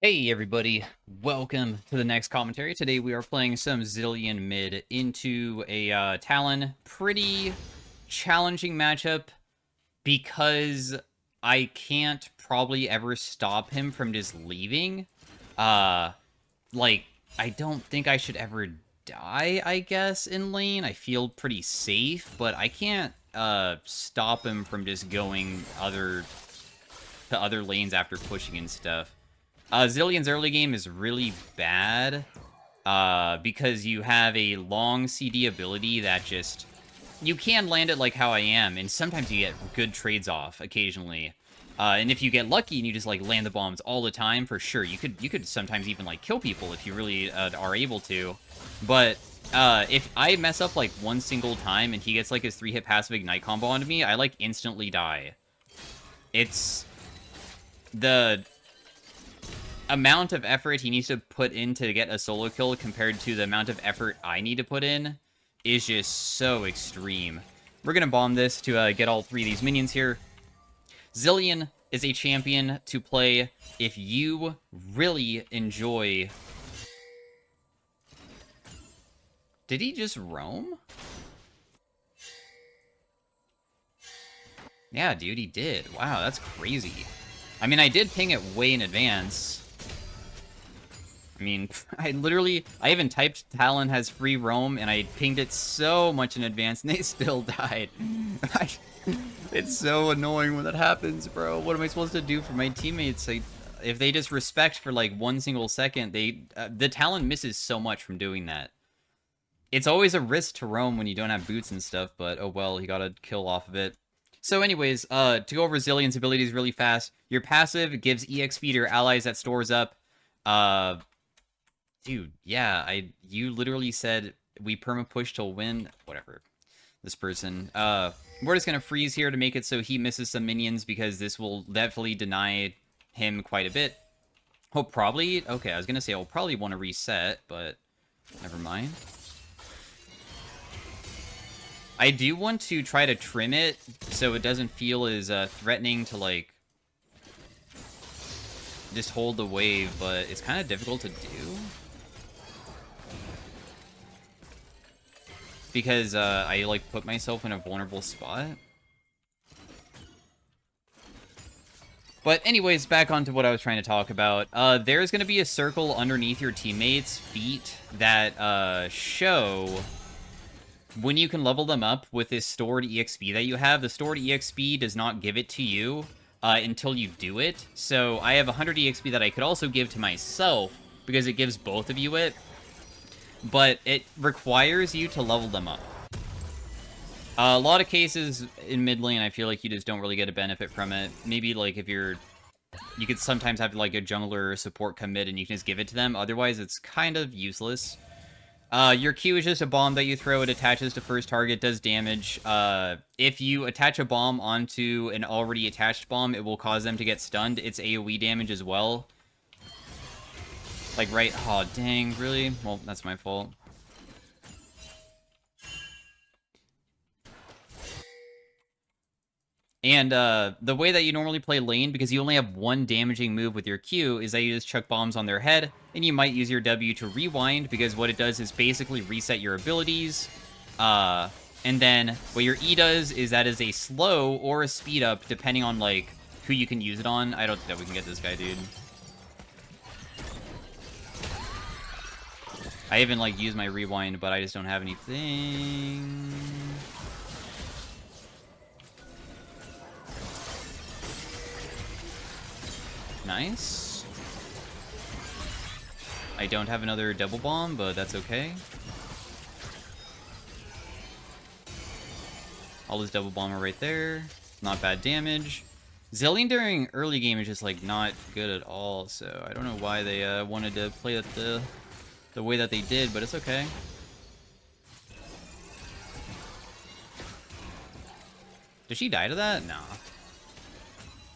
Hey everybody, welcome to the next commentary. Today we are playing some Zilean Mid into a Talon. Pretty challenging matchup because I can't probably ever stop him from just leaving. Uh, like, I don't think I should ever die, I guess, in lane. I feel pretty safe, but I can't stop him from just going to other lanes after pushing and stuff. Zilean's early game is really bad because you have a long CD ability that just... You can land it like how I am, and sometimes you get good trades off occasionally. And if you get lucky and you just like land the bombs all the time, for sure, you could sometimes even like kill people if you really are able to. But if I mess up like one single time and he gets like his 3-hit passive ignite combo onto me, I like instantly die. It's the amount of effort he needs to put in to get a solo kill compared to the amount of effort I need to put in is just so extreme. We're going to bomb this to get all 3 of these minions here. Zilean is a champion to play if you really enjoy... Did he just roam? Yeah, dude, he did. Wow, that's crazy. I mean, I did ping it way in advance. I mean, I even typed Talon has free roam, and I pinged it so much in advance, and they still died. It's so annoying when that happens, bro. What am I supposed to do for my teammates? If they just respect for, like, 1 single second, the Talon misses so much from doing that. It's always a risk to roam when you don't have boots and stuff, but oh well, he got a kill off of it. So anyways, to go over Zilean's abilities really fast, your passive gives EXP to your allies that stores up. Dude, yeah, you literally said we perma push till win. Whatever. This person. We're just gonna freeze here to make it so he misses some minions because this will definitely deny him quite a bit. Oh, probably. Okay, I was gonna say I'll probably want to reset, but never mind. I do want to try to trim it so it doesn't feel as threatening to like just hold the wave, but it's kind of difficult to do. Because I like put myself in a vulnerable spot. But anyways, back onto what I was trying to talk about. There's going to be a circle underneath your teammates' feet that show when you can level them up with this stored EXP that you have. The stored EXP does not give it to you until you do it. So I have 100 EXP that I could also give to myself because it gives both of you it. But it requires you to level them up. A lot of cases in mid lane, I feel like you just don't really get a benefit from it. Maybe, like, if you could sometimes have, like, a jungler or support come mid and you can just give it to them. Otherwise, it's kind of useless. Your Q is just a bomb that you throw. It attaches to first target, does damage. If you attach a bomb onto an already attached bomb, it will cause them to get stunned. It's AoE damage as well. Like, right... Oh, dang, really? Well, that's my fault. And the way that you normally play lane, because you only have one damaging move with your Q, is that you just chuck bombs on their head, and you might use your W to rewind, because what it does is basically reset your abilities. And then what your E does is that is a slow or a speed up, depending on, like, who you can use it on. I don't think that we can get this guy, dude. I even, like, use my rewind, but I just don't have anything. Nice. I don't have another double bomb, but that's okay. I'll just double bomb her right there. Not bad damage. Zilean during early game is just, like, not good at all, so I don't know why they wanted to play it the way that they did, but it's okay. Did she die to that? No.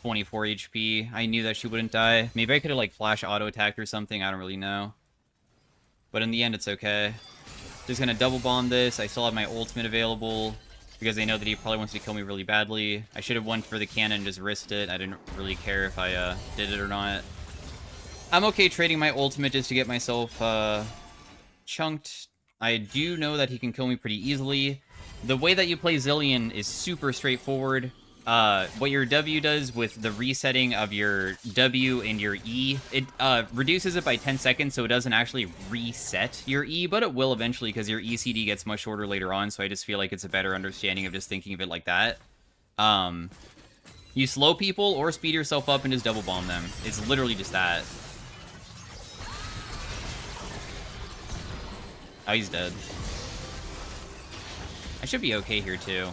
24 HP. I knew that she wouldn't die. Maybe I could have, like, flash auto-attacked or something. I don't really know. But in the end, it's okay. Just gonna double bomb this. I still have my ultimate available because they know that he probably wants to kill me really badly. I should have went for the cannon and just risked it. I didn't really care if I did it or not. I'm okay trading my ultimate just to get myself chunked. I do know that he can kill me pretty easily. The way that you play Zilean is super straightforward. What your W does with the resetting of your W and your E, it reduces it by 10 seconds, so it doesn't actually reset your E, but it will eventually because your ECD gets much shorter later on, so I just feel like it's a better understanding of just thinking of it like that. You slow people or speed yourself up and just double bomb them. It's literally just that. Oh, he's dead. I should be okay here, too.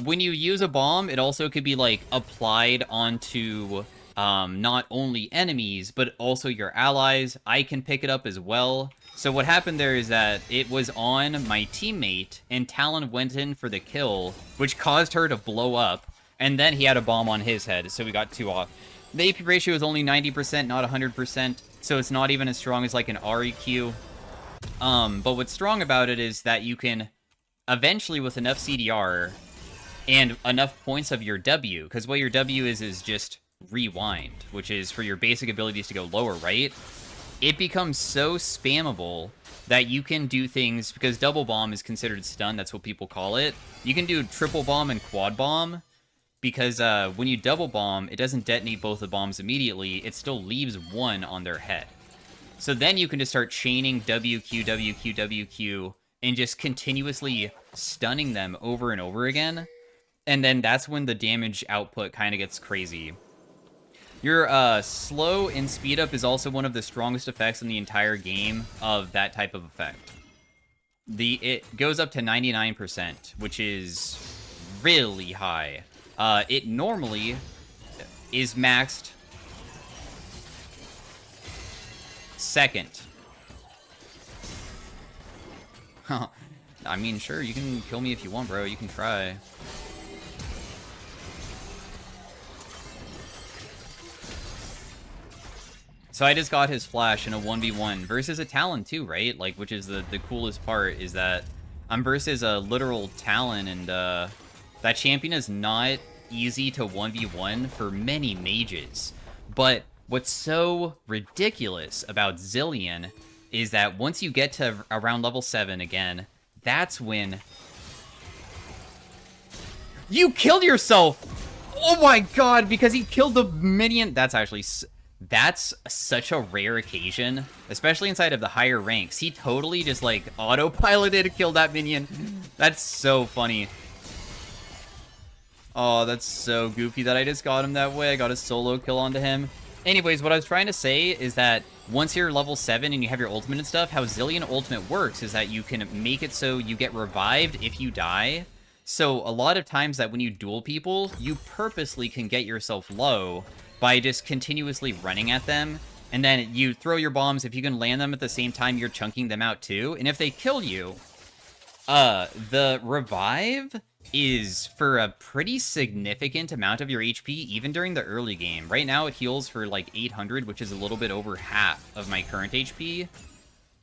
When you use a bomb, it also could be, like, applied onto, not only enemies, but also your allies. I can pick it up as well. So what happened there is that it was on my teammate, and Talon went in for the kill, which caused her to blow up, and then he had a bomb on his head, so we got 2 off. The AP ratio is only 90%, not 100%, so it's not even as strong as, like, an REQ. But what's strong about it is that you can eventually, with enough CDR and enough points of your W, because what your W is just rewind, which is for your basic abilities to go lower, right? It becomes so spammable that you can do things, because double bomb is considered stun, that's what people call it. You can do triple bomb and quad bomb, because when you double bomb, it doesn't detonate both the bombs immediately, it still leaves one on their head. So then you can just start chaining WQ, WQ, WQ, and just continuously stunning them over and over again. And then that's when the damage output kind of gets crazy. Your slow and speed up is also one of the strongest effects in the entire game of that type of effect. It goes up to 99%, which is really high. It normally is maxed second. I mean, sure, you can kill me if you want, bro. You can try. So I just got his flash in a 1v1 versus a Talon too, right? Like, which is the coolest part is that I'm versus a literal Talon, and that champion is not easy to 1v1 for many mages. But what's so ridiculous about Zilean is that once you get to around level 7 again, that's when you killed yourself! Oh my god, because he killed the minion. That's such a rare occasion, especially inside of the higher ranks. He totally just, like, autopiloted to kill that minion. That's so funny. Oh, that's so goofy that I just got him that way. I got a solo kill onto him. Anyways, what I was trying to say is that once you're level 7 and you have your ultimate and stuff, how Zilean ultimate works is that you can make it so you get revived if you die. So a lot of times that when you duel people, you purposely can get yourself low by just continuously running at them, and then you throw your bombs. If you can land them at the same time, you're chunking them out too. And if they kill you, the revive is for a pretty significant amount of your HP, even during the early game. Right now, it heals for like 800, which is a little bit over half of my current HP.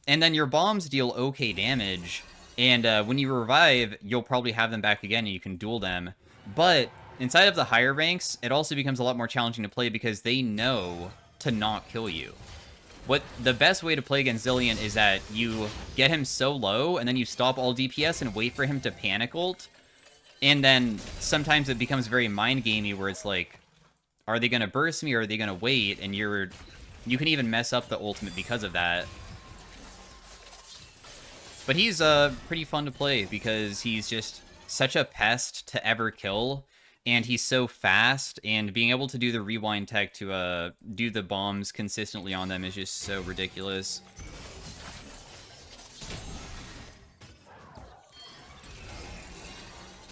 And then your bombs deal okay damage, and when you revive, you'll probably have them back again, and you can duel them. But inside of the higher ranks, it also becomes a lot more challenging to play because they know to not kill you. The best way to play against Zilean is that you get him so low, and then you stop all DPS and wait for him to panic ult. And then sometimes it becomes very mind gamey where it's like, are they gonna burst me or are they gonna wait? And you can even mess up the ultimate because of that. But he's pretty fun to play because he's just such a pest to ever kill. And he's so fast, and being able to do the rewind tech to do the bombs consistently on them is just so ridiculous.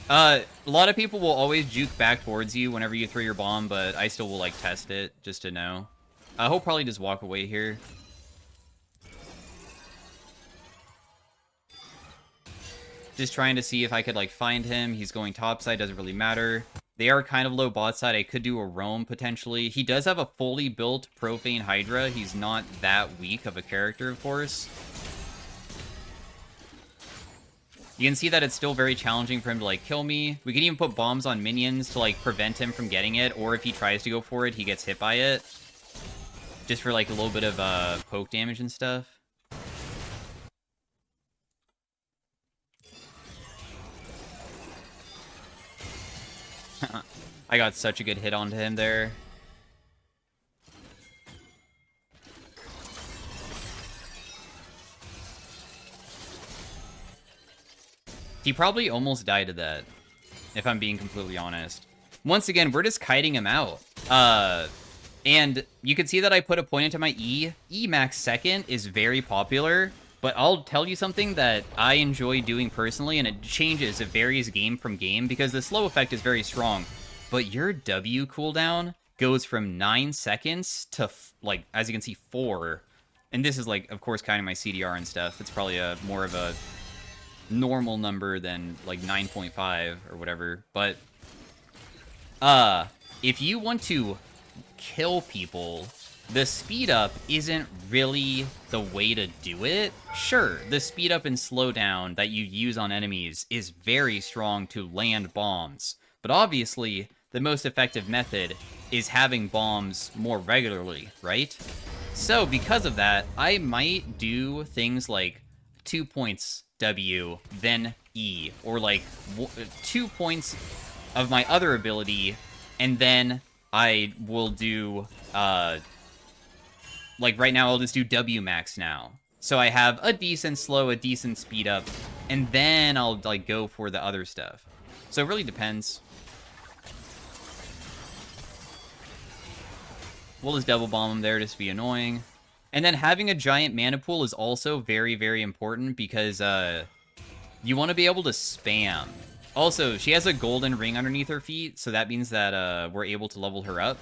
A lot of people will always juke back towards you whenever you throw your bomb, but I still will, like, test it, just to know. He'll probably just walk away here. Just trying to see if I could, like, find him. He's going topside, doesn't really matter. They are kind of low bot side. I could do a roam, potentially. He does have a fully built Profane Hydra. He's not that weak of a character, of course. You can see that it's still very challenging for him to, like, kill me. We can even put bombs on minions to, like, prevent him from getting it, or if he tries to go for it, he gets hit by it. just for like a little bit of poke damage and stuff. I got such a good hit onto him there. He probably almost died to that, if I'm being completely honest. Once again, we're just kiting him out. And you can see that I put a point into my E. E max second is very popular, but I'll tell you something that I enjoy doing personally, and it changes, it varies game from game, because the slow effect is very strong. But your W cooldown goes from 9 seconds to, like, as you can see, 4. And this is, like, of course, counting my CDR and stuff. It's probably more of a normal number than, like, 9.5 or whatever. But, if you want to kill people, the speed up isn't really the way to do it. Sure, the speed up and slowdown that you use on enemies is very strong to land bombs, but obviously the most effective method is having bombs more regularly, right? So because of that, I might do things like 2 points W, then E, or like 2 points of my other ability, and then I will do, like right now I'll just do W max now. So I have a decent slow, a decent speed up, and then I'll like go for the other stuff. So it really depends. We'll just double bomb him there just to be annoying. And then having a giant mana pool is also very, very important because you want to be able to spam. Also, she has a golden ring underneath her feet, so that means that we're able to level her up.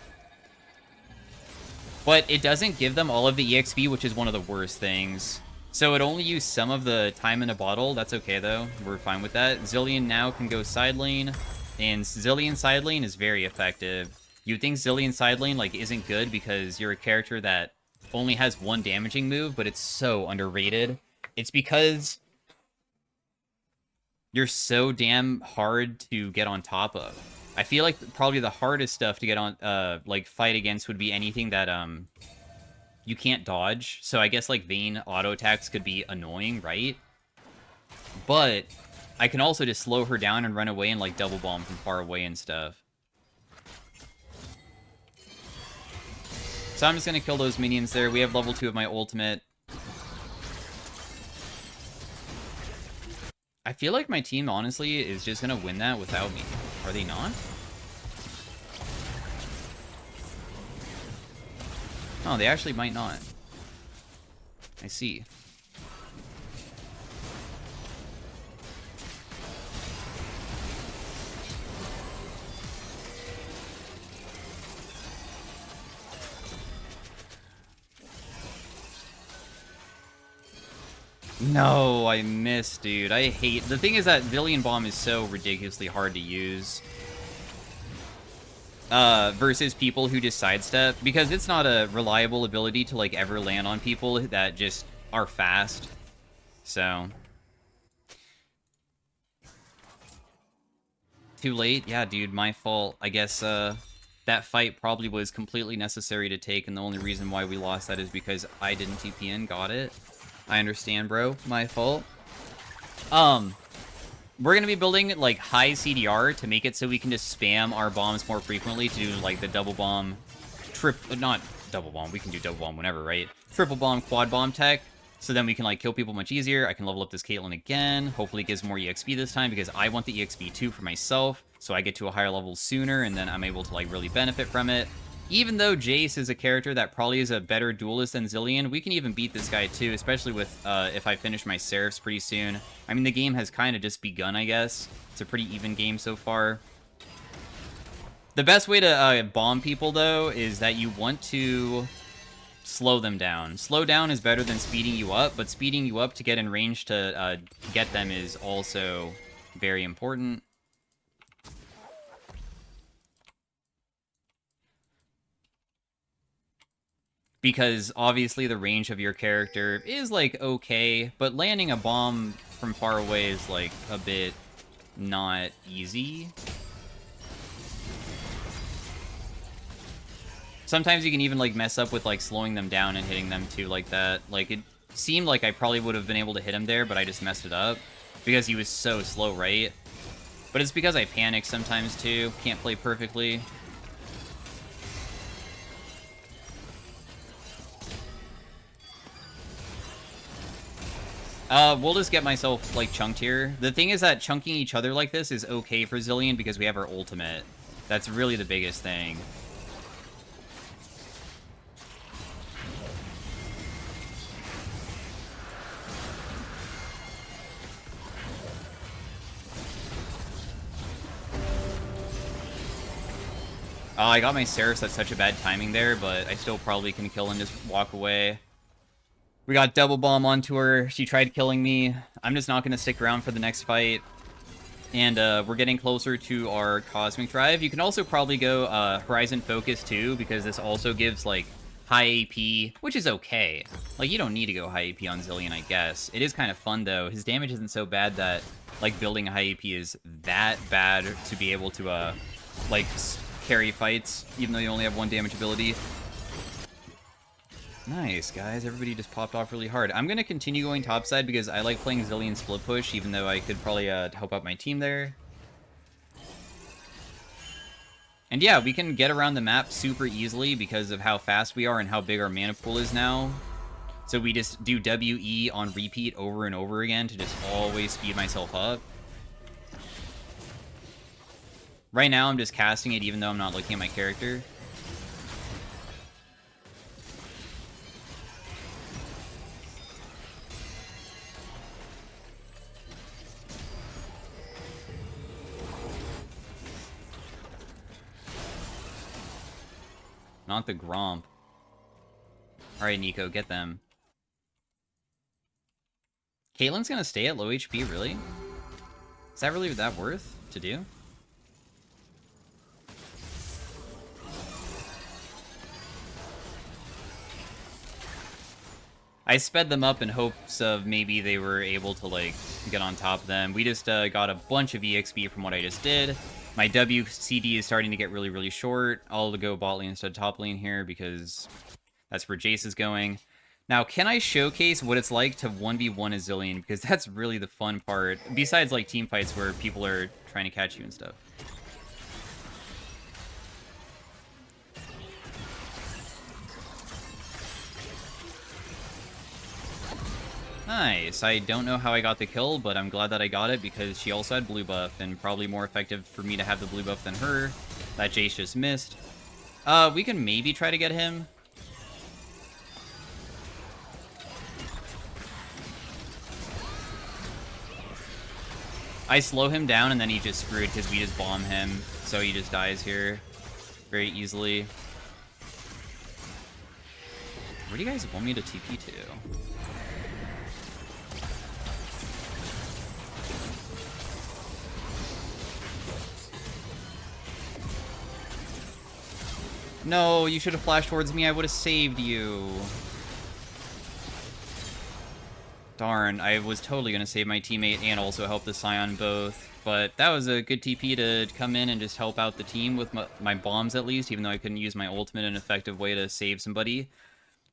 But it doesn't give them all of the EXP, which is one of the worst things. So it only used some of the time in a bottle. That's okay, though. We're fine with that. Zilean now can go side lane, and Zilean side lane is very effective. You'd think Zilean side lane, like, isn't good because you're a character that only has one damaging move, but it's so underrated. It's because you're so damn hard to get on top of. I feel like probably the hardest stuff to get on, like, fight against would be anything that, you can't dodge. So I guess, like, Vayne auto attacks could be annoying, right? But I can also just slow her down and run away and, like, double bomb from far away and stuff. So I'm just gonna kill those minions there. We have level 2 of my ultimate. I feel like my team, honestly, is just gonna win that without me. Are they not? Oh, they actually might not. I see. No, I missed, dude. I hate... The thing is that Zilean Bomb is so ridiculously hard to use. Versus people who just sidestep. Because it's not a reliable ability to, like, ever land on people that just are fast. So... Too late? Yeah, dude, my fault. I guess, that fight probably was completely necessary to take, and the only reason why we lost that is because I didn't TP in. Got it. I understand, bro. My fault. We're gonna be building, like, high CDR to make it so we can just spam our bombs more frequently to do, like, the double bomb, not double bomb, we can do double bomb whenever, right? Triple bomb, quad bomb tech, so then we can, like, kill people much easier. I can level up this Caitlyn again. Hopefully it gives more EXP this time, because I want the EXP too for myself, so I get to a higher level sooner, and then I'm able to, like, really benefit from it. Even though Jace is a character that probably is a better duelist than Zilean, we can even beat this guy too, especially with if I finish my Seraphs pretty soon. I mean, the game has kind of just begun, I guess. It's a pretty even game so far. The best way to bomb people, though, is that you want to slow them down. Slow down is better than speeding you up, but speeding you up to get in range to get them is also very important. Because obviously the range of your character is, like, okay, but landing a bomb from far away is, like, a bit not easy. Sometimes you can even, like, mess up with, like, slowing them down and hitting them, too, like that. Like, it seemed like I probably would have been able to hit him there, but I just messed it up. Because he was so slow, right? But it's because I panic sometimes, too. Can't play perfectly. We'll just get myself, like, chunked here. The thing is that chunking each other like this is okay for Zilean because we have our ultimate. That's really the biggest thing. I got my Ceres at such a bad timing there, but I still probably can kill and just walk away. We got double bomb onto her. She tried killing me. I'm just not going to stick around for the next fight. And we're getting closer to our Cosmic Drive. You can also probably go Horizon Focus too, because this also gives, like, high AP, which is okay. Like, you don't need to go high AP on Zilean, I guess. It is kind of fun, though. His damage isn't so bad that, like, building a high AP is that bad to be able to, like, carry fights, even though you only have 1 damage ability. Nice, guys. Everybody just popped off really hard. I'm going to continue going topside because I like playing Zilean split push, even though I could probably help out my team there. And yeah, we can get around the map super easily because of how fast we are and how big our mana pool is now. So we just do WE on repeat over and over again to just always speed myself up. Right now, I'm just casting it even though I'm not looking at my character. Not the Gromp. Alright, Nico, get them. Caitlyn's gonna stay at low HP, really? Is that really that worth to do? I sped them up in hopes of maybe they were able to, like, get on top of them. We just got a bunch of EXP from what I just did. My WCD is starting to get really, really short. I'll go bot lane instead of top lane here because that's where Jace is going. Now, can I showcase what it's like to 1v1 a Zilean? Because that's really the fun part. Besides, like, team fights where people are trying to catch you and stuff. Nice. I don't know how I got the kill, but I'm glad that I got it because she also had blue buff, and probably more effective for me to have the blue buff than her. That Jace just missed. We can maybe try to get him. I slow him down, and then he just screwed because we just bomb him, so he just dies here very easily. Where do you guys want me to TP to? No, you should have flashed towards me. I would have saved you. Darn, I was totally going to save my teammate and also help the Scion both. But that was a good TP to come in and just help out the team with my bombs at least, even though I couldn't use my ultimate in an effective way to save somebody.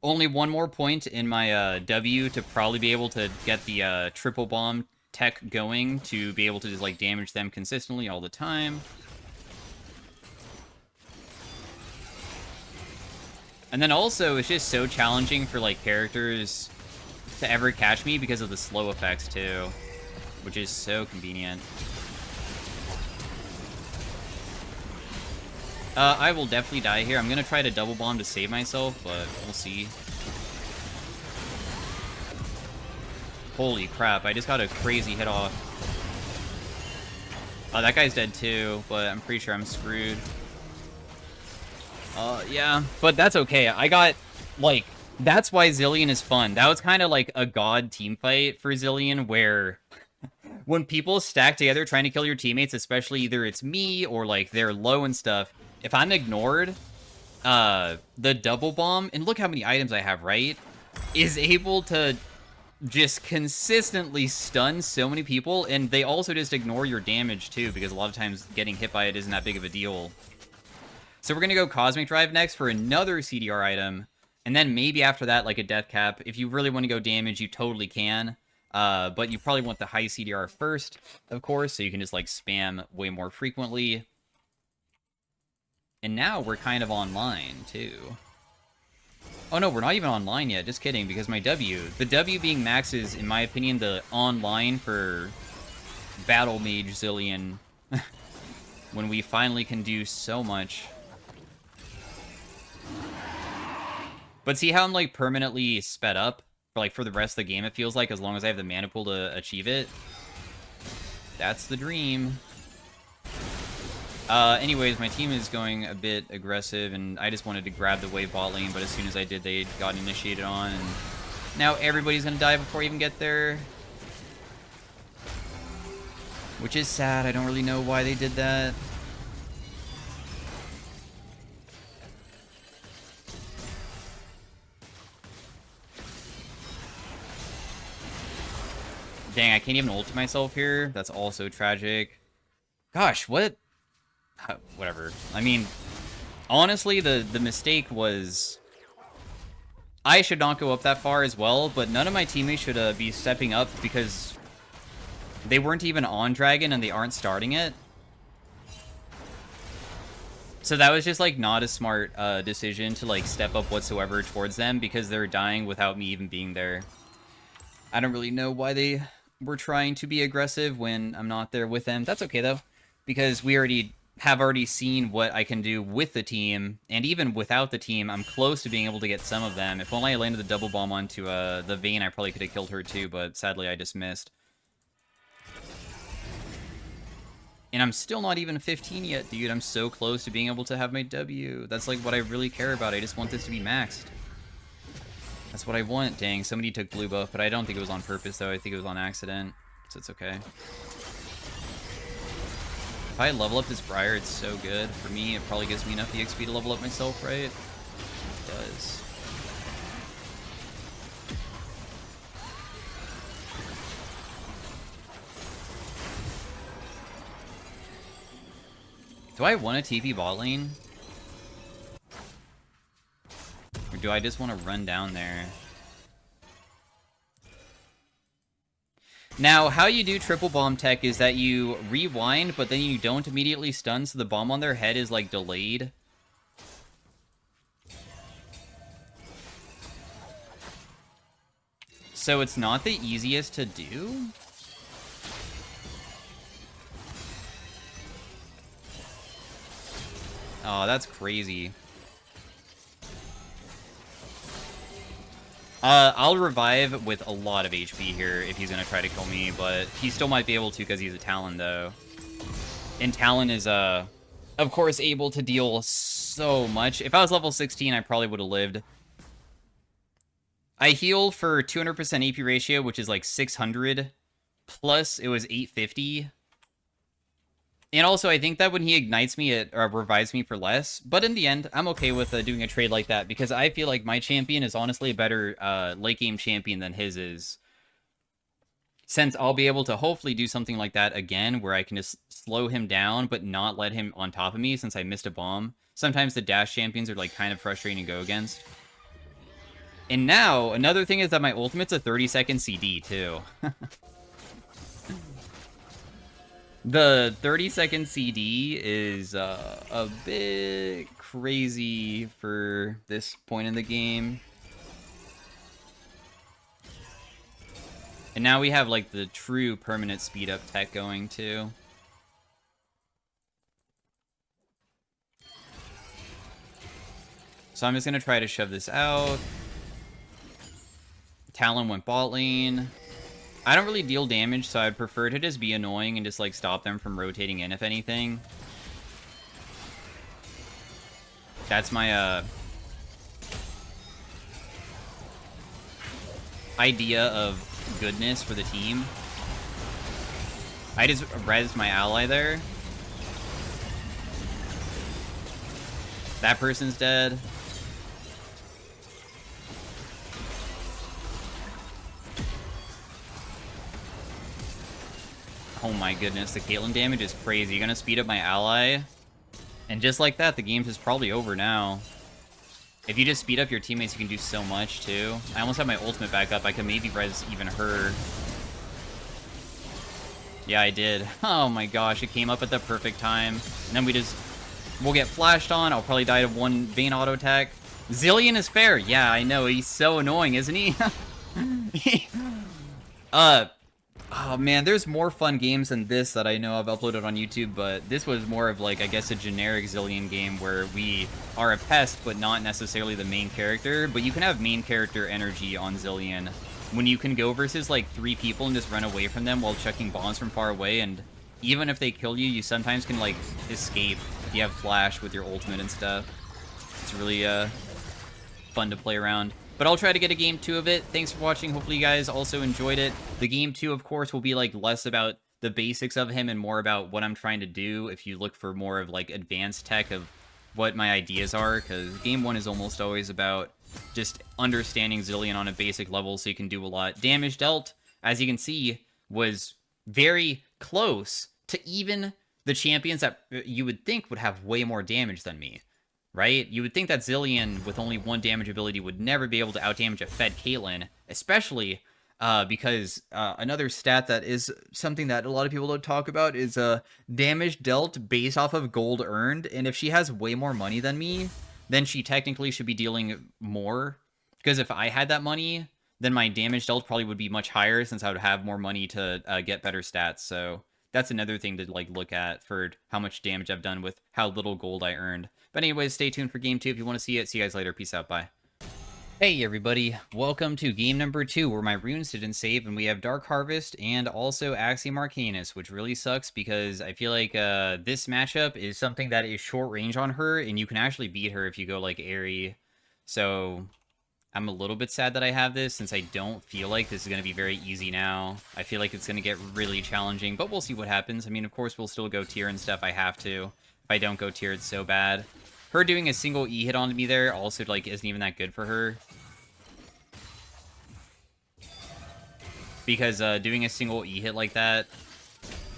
Only one more point in my W to probably be able to get the triple bomb tech going to be able to just, like, damage them consistently all the time. And then also, it's just so challenging for, like, characters to ever catch me because of the slow effects, too. Which is so convenient. I will definitely die here. I'm gonna try to double bomb to save myself, but we'll see. Holy crap, I just got a crazy hit off. Oh, that guy's dead, too, but I'm pretty sure I'm screwed. Yeah, but that's okay. I got, like, that's why Zilean is fun. That was kind of like a god team fight for Zilean, where when people stack together trying to kill your teammates, especially either it's me or, like, they're low and stuff, if I'm ignored, the double bomb, and look how many items I have, right, is able to just consistently stun so many people, and they also just ignore your damage, too, because a lot of times getting hit by it isn't that big of a deal. So we're going to go Cosmic Drive next for another CDR item. And then maybe after that, like a Death Cap. If you really want to go damage, you totally can. But you probably want the high CDR first, of course, so you can just, like, spam way more frequently. And now we're kind of online, too. Oh, no, we're not even online yet. Just kidding, because my W. The W being max is, in my opinion, the online for Battle Mage Zilean. When we finally can do so much. But see how I'm, like, permanently sped up? For, like, for the rest of the game, it feels like, as long as I have the mana pool to achieve it. That's the dream. Anyways, my team is going a bit aggressive, and I just wanted to grab the wave bot lane, but as soon as I did, they got initiated on, and now everybody's gonna die before I even get there. Which is sad. I don't really know why they did that. Dang, I can't even ult myself here. That's also tragic. Gosh, what? Whatever. I mean, honestly, the mistake was... I should not go up that far as well, but none of my teammates should be stepping up because they weren't even on Dragon and they aren't starting it. So that was just, like, not a smart decision to, like, step up whatsoever towards them because they're dying without me even being there. I don't really know why they were trying to be aggressive when I'm not there with them. That's okay, though, because we have already seen what I can do with the team, and even without the team, I'm close to being able to get some of them. If only I landed the double bomb onto the Vayne, I probably could have killed her too, but sadly I just missed. And I'm still not even 15 yet, dude. I'm so close to being able to have my W. That's, like, what I really care about. I just want this to be maxed. That's what I want. Dang, somebody took blue buff, but I don't think it was on purpose, though. I think it was on accident, so it's okay. If I level up this Briar, it's so good. For me, it probably gives me enough EXP to level up myself, right? It does. Do I want a TP bot lane? Or do I just want to run down there? Now, how you do triple bomb tech is that you rewind, but then you don't immediately stun, so the bomb on their head is, like, delayed. So it's not the easiest to do? Oh, that's crazy. I'll revive with a lot of HP here if he's gonna try to kill me, but he still might be able to because he's a Talon, though. And Talon is, of course, able to deal so much. If I was level 16, I probably would have lived. I healed for 200% AP ratio, which is like 600. Plus, it was 850. And also, I think that when he ignites me, it revives me for less. But in the end, I'm okay with doing a trade like that, because I feel like my champion is honestly a better late-game champion than his is. Since I'll be able to hopefully do something like that again, where I can just slow him down, but not let him on top of me, since I missed a bomb. Sometimes the dash champions are, like, kind of frustrating to go against. And now, another thing is that my ultimate's a 30-second CD, too. The 30-second CD is a bit crazy for this point in the game. And now we have, like, the true permanent speed-up tech going, too. So I'm just going to try to shove this out. Talon went bot lane. I don't really deal damage, so I'd prefer to just be annoying and just, like, stop them from rotating in, if anything. That's my, idea of goodness for the team. I just res my ally there. That person's dead. Oh my goodness, the Caitlyn damage is crazy. You're gonna speed up my ally? And just like that, the game's is probably over now. If you just speed up your teammates, you can do so much, too. I almost have my ultimate back up. I could maybe res even her. Yeah, I did. Oh my gosh, it came up at the perfect time. And then we'll get flashed on. I'll probably die to one Vayne auto attack. Zilean is fair. Yeah, I know. He's so annoying, isn't he? Oh man, there's more fun games than this that I know I've uploaded on YouTube, but this was more of like, I guess, a generic Zilean game where we are a pest, but not necessarily the main character. But you can have main character energy on Zilean when you can go versus like 3 people and just run away from them while checking bombs from far away, and even if they kill you, you sometimes can like escape if you have flash with your ultimate and stuff. It's really fun to play around. But I'll try to get a game 2 of it. Thanks for watching. Hopefully you guys also enjoyed it. The game 2, of course, will be like less about the basics of him and more about what I'm trying to do if you look for more of like advanced tech of what my ideas are, because game 1 is almost always about just understanding Zilean on a basic level so you can do a lot. Damage dealt, as you can see, was very close to even the champions that you would think would have way more damage than me. Right? You would think that Zilean, with only 1 damage ability, would never be able to outdamage a fed Caitlyn, especially because another stat that is something that a lot of people don't talk about is damage dealt based off of gold earned, and if she has way more money than me, then she technically should be dealing more, because if I had that money, then my damage dealt probably would be much higher since I would have more money to get better stats, so that's another thing to like look at for how much damage I've done with how little gold I earned. But anyways, stay tuned for game 2 if you want to see it. See you guys later. Peace out. Bye. Hey everybody, welcome to game number 2 where my runes didn't save and we have Dark Harvest and also Axiom Arcanus, which really sucks because I feel like this matchup is something that is short range on her and you can actually beat her if you go like Airy. So I'm a little bit sad that I have this since I don't feel like this is going to be very easy now. I feel like it's going to get really challenging, but we'll see what happens. I mean, of course, we'll still go tier and stuff. I have to. If I don't go tier, it's so bad. Her doing a single E hit on me there also, like, isn't even that good for her. Because doing a single E hit like that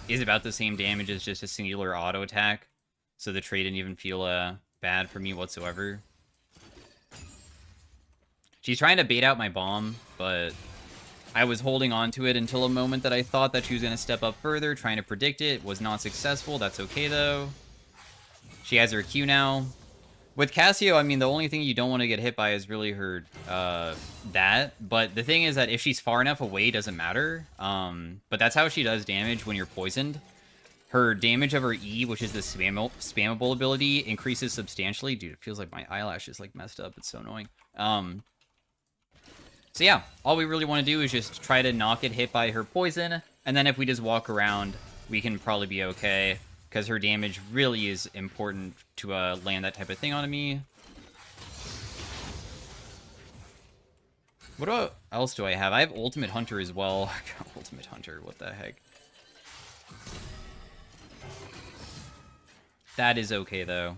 is about the same damage as just a singular auto attack. So the trade didn't even feel bad for me whatsoever. She's trying to bait out my bomb, but I was holding on to it until a moment that I thought that she was going to step up further, trying to predict it. Was not successful. That's okay, though. She has her Q now. With Cassio, I mean, the only thing you don't want to get hit by is really her, that. But the thing is that if she's far enough away, it doesn't matter. But that's how she does damage when you're poisoned. Her damage of her E, which is the spammable ability, increases substantially. Dude, it feels like my eyelash is, like, messed up. It's so annoying. So yeah, all we really want to do is just try to not get hit by her poison. And then if we just walk around, we can probably be okay. Because her damage really is important to land that type of thing on me. What else do I have? I have Ultimate Hunter as well. Ultimate Hunter, what the heck? That is okay, though.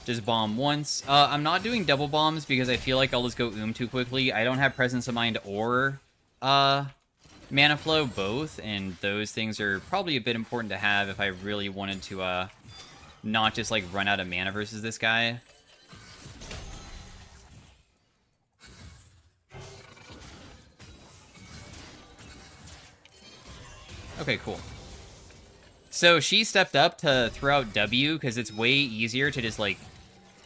Just bomb once. I'm not doing double bombs because I feel like I'll just go too quickly. I don't have Presence of Mind or Mana Flow both, and those things are probably a bit important to have if I really wanted to not just like run out of mana versus this guy. Okay, cool. So she stepped up to throw out W because it's way easier to just like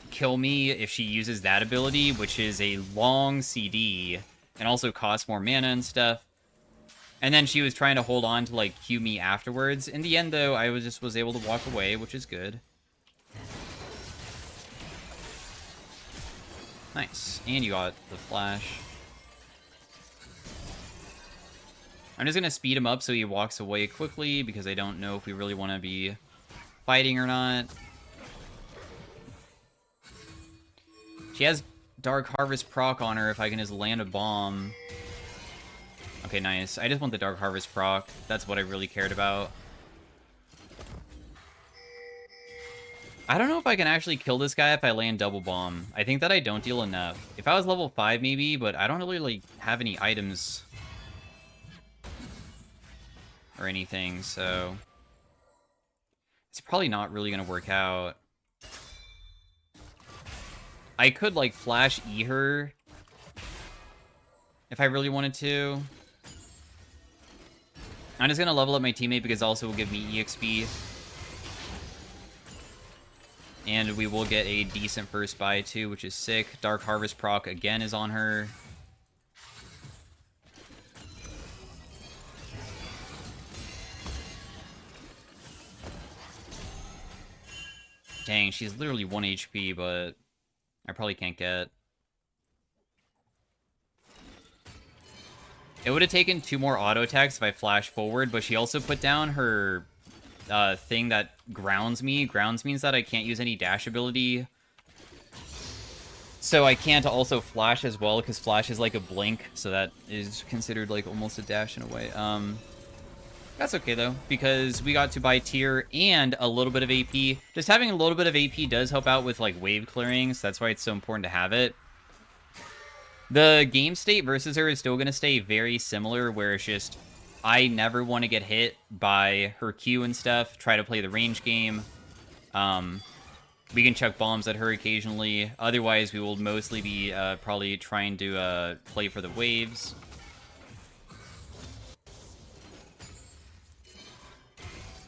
kill me if she uses that ability, which is a long CD and also costs more mana and stuff. And then she was trying to hold on to, like, Q me afterwards. In the end, though, I was able to walk away, which is good. Nice. And you got the flash. I'm just going to speed him up so he walks away quickly, because I don't know if we really want to be fighting or not. She has Dark Harvest proc on her if I can just land a bomb. Okay, nice. I just want the Dark Harvest proc. That's what I really cared about. I don't know if I can actually kill this guy if I land double bomb. I think that I don't deal enough. If I was level 5, maybe, but I don't really like, have any items or anything, so It's probably not really gonna work out. I could, like, flash E her if I really wanted to. I'm just gonna level up my teammate because also will give me EXP. And we will get a decent first buy too, which is sick. Dark Harvest proc again is on her. Dang, she's literally 1 HP, but I probably can't get. It would have taken 2 more auto attacks if I flashed forward, but she also put down her thing that grounds me. Grounds means that I can't use any dash ability. So I can't also flash as well, because flash is like a blink, so that is considered like almost a dash in a way. That's okay though, because we got to buy tier and a little bit of AP. Just having a little bit of AP does help out with like wave clearing, so that's why it's so important to have it. The game state versus her is still going to stay very similar, where it's just, I never want to get hit by her Q and stuff, try to play the range game. We can chuck bombs at her occasionally, otherwise we will mostly be probably trying to play for the waves.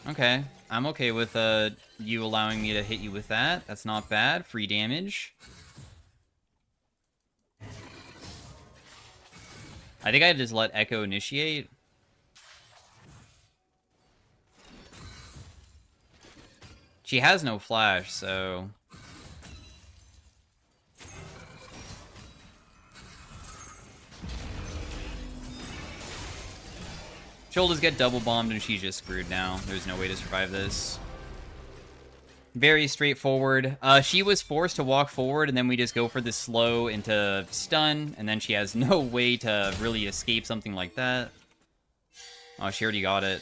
Okay, I'm okay with you allowing me to hit you with that. That's not bad. Free damage. I think I just let Echo initiate. She has no flash, so... She'll just get double bombed and she's just screwed now. There's no way to survive this. Very straightforward. She was forced to walk forward, and then we just go for the slow into stun, and then she has no way to really escape something like that. Oh, she already got it.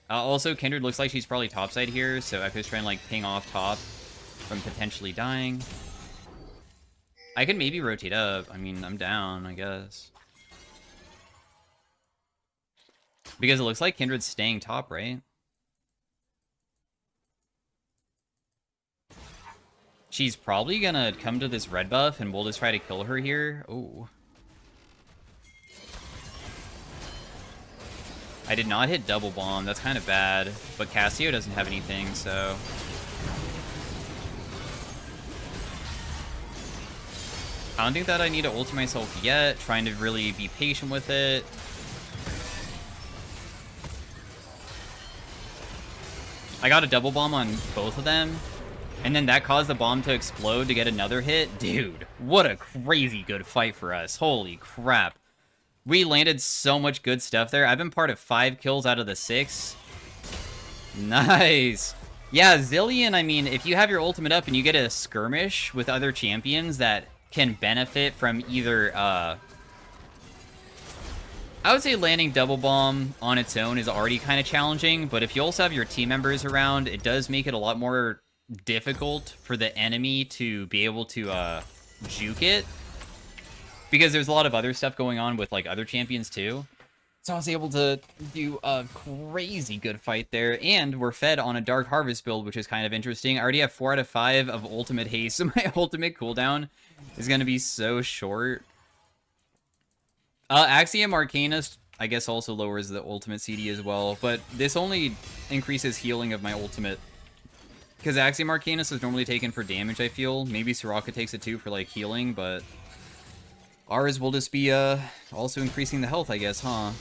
Also, Kindred looks like she's probably topside here, so Echo's trying to, like, ping off top from potentially dying. I could maybe rotate up. I mean, I'm down, I guess. Because it looks like Kindred's staying top, right? She's probably gonna come to this red buff, and we'll just try to kill her here. Oh. I did not hit double bomb. That's kind of bad. But Cassio doesn't have anything, so... I don't think that I need to ult myself yet. Trying to really be patient with it. I got a double bomb on both of them. And then that caused the bomb to explode to get another hit. Dude, what a crazy good fight for us. Holy crap. We landed so much good stuff there. I've been part of 5 kills out of the 6. Nice. Yeah, Zilean, I mean, if you have your ultimate up and you get a skirmish with other champions that can benefit from either, I would say landing double bomb on its own is already kind of challenging, but if you also have your team members around, it does make it a lot more difficult for the enemy to be able to juke it, because there's a lot of other stuff going on with like other champions too. So I was able to do a crazy good fight there, and we're fed on a Dark Harvest build, which is kind of interesting. I already have 4 out of 5 of ultimate haste, so my ultimate cooldown is going to be so short. Axiom Arcanist, I guess, also lowers the ultimate CD as well, but this only increases healing of my ultimate. Because Axiom Arcanist is normally taken for damage, I feel. Maybe Soraka takes it too for, like, healing, but... ours will just be, also increasing the health, I guess, huh?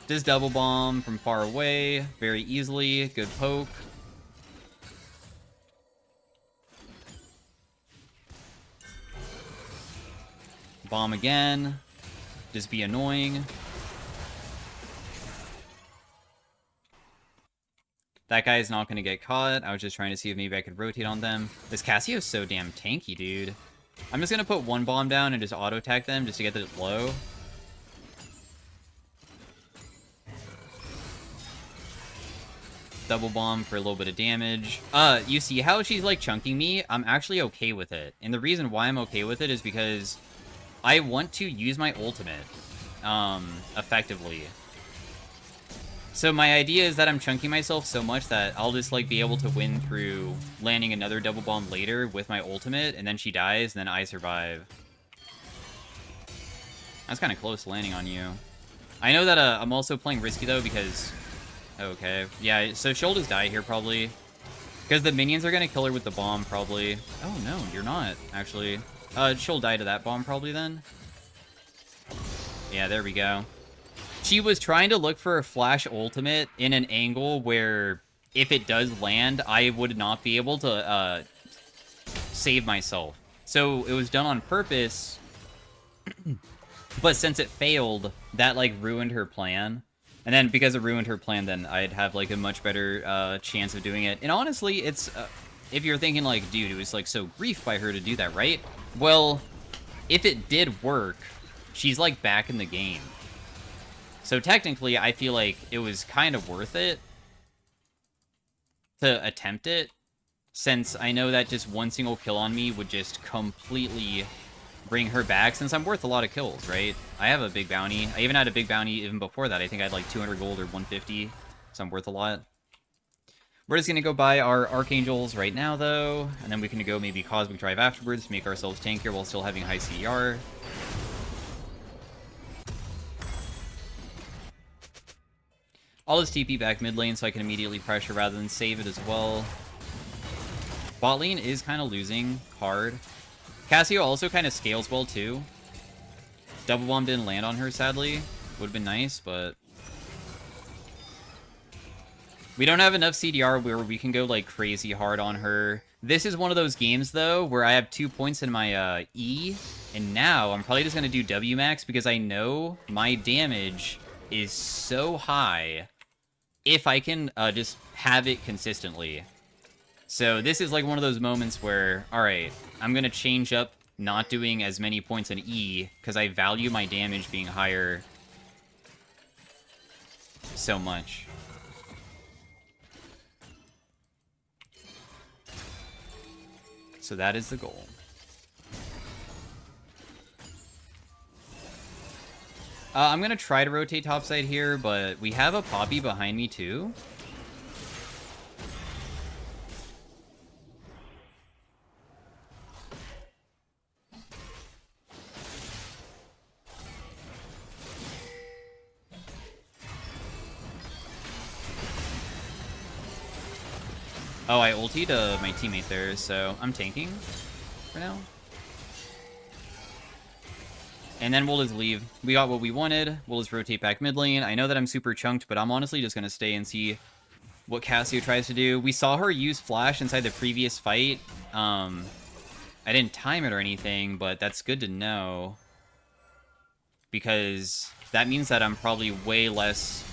Just double bomb from far away, very easily, good poke. Bomb again, just be annoying. That guy is not going to get caught. I was just trying to see if maybe I could rotate on them. This Cassio is so damn tanky, dude. I'm just going to put 1 bomb down and just auto-attack them just to get it low. Double bomb for a little bit of damage. You see how she's, like, chunking me? I'm actually okay with it. And the reason why I'm okay with it is because I want to use my ultimate, effectively. So my idea is that I'm chunking myself so much that I'll just, like, be able to win through landing another double bomb later with my ultimate, and then she dies, and then I survive. That's kind of close to landing on you. I know that I'm also playing risky, though, because... Okay. Yeah, so she'll just die here, probably. Because the minions are going to kill her with the bomb, probably. Oh, no, you're not, actually. She'll die to that bomb, probably, then. Yeah, there we go. She was trying to look for a flash ultimate in an angle where, if it does land, I would not be able to save myself. So it was done on purpose, but since it failed, that, like, ruined her plan. And then because it ruined her plan, then I'd have, like, a much better chance of doing it. And honestly, it's... if you're thinking, like, dude, it was, like, so grief by her to do that, right? Well, if it did work, she's, like, back in the game. So technically, I feel like it was kind of worth it to attempt it, since I know that just one single kill on me would just completely bring her back, since I'm worth a lot of kills, right? I have a big bounty. I even had a big bounty even before that. I think I had like 200 gold or 150, so I'm worth a lot. We're just going to go buy our Archangels right now, though, and then we can go maybe Cosmic Drive afterwards to make ourselves tankier while still having high CDR. I'll just TP back mid lane so I can immediately pressure rather than save it as well. Bot lane is kind of losing hard. Cassio also kind of scales well, too. Double bomb didn't land on her, sadly. Would have been nice, but... we don't have enough CDR where we can go, like, crazy hard on her. This is one of those games, though, where I have 2 points in my E, and now I'm probably just going to do W max because I know my damage is so high if I can just have it consistently. So this is like one of those moments where, alright, I'm going to change up not doing as many points in E because I value my damage being higher so much. So that is the goal. I'm going to try to rotate topside here, but we have a Poppy behind me too. Oh, I ultied my teammate there, so I'm tanking for now. And then we'll just leave. We got what we wanted. We'll just rotate back mid lane. I know that I'm super chunked, but I'm honestly just going to stay and see what Cassio tries to do. We saw her use flash inside the previous fight. I didn't time it or anything, but that's good to know. Because that means that I'm probably way less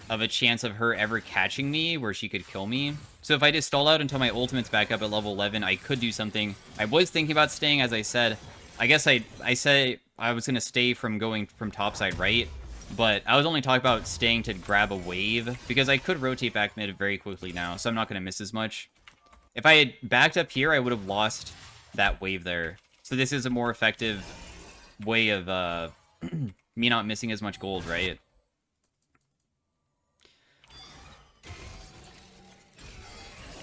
of a chance of her ever catching me where she could kill me. So if I just stall out until my ultimate's back up at level 11, I could do something. I was thinking about staying, as I said. I guess I said I was going to stay from going from topside right, but I was only talking about staying to grab a wave, because I could rotate back mid very quickly now, so I'm not going to miss as much. If I had backed up here, I would have lost that wave there. So this is a more effective way of me not missing as much gold, right?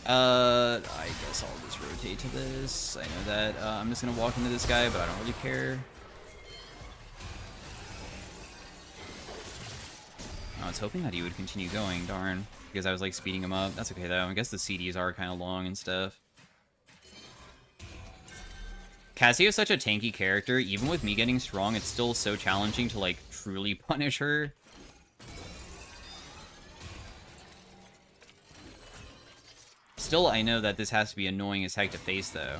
I guess I'll just rotate to this. I know that I'm just going to walk into this guy, but I don't really care. I was hoping that he would continue going, darn. Because I was, like, speeding him up. That's okay, though. I guess the CDs are kind of long and stuff. Cassio is such a tanky character. Even with me getting strong, it's still so challenging to, like, truly punish her. Still, I know that this has to be annoying as heck to face, though.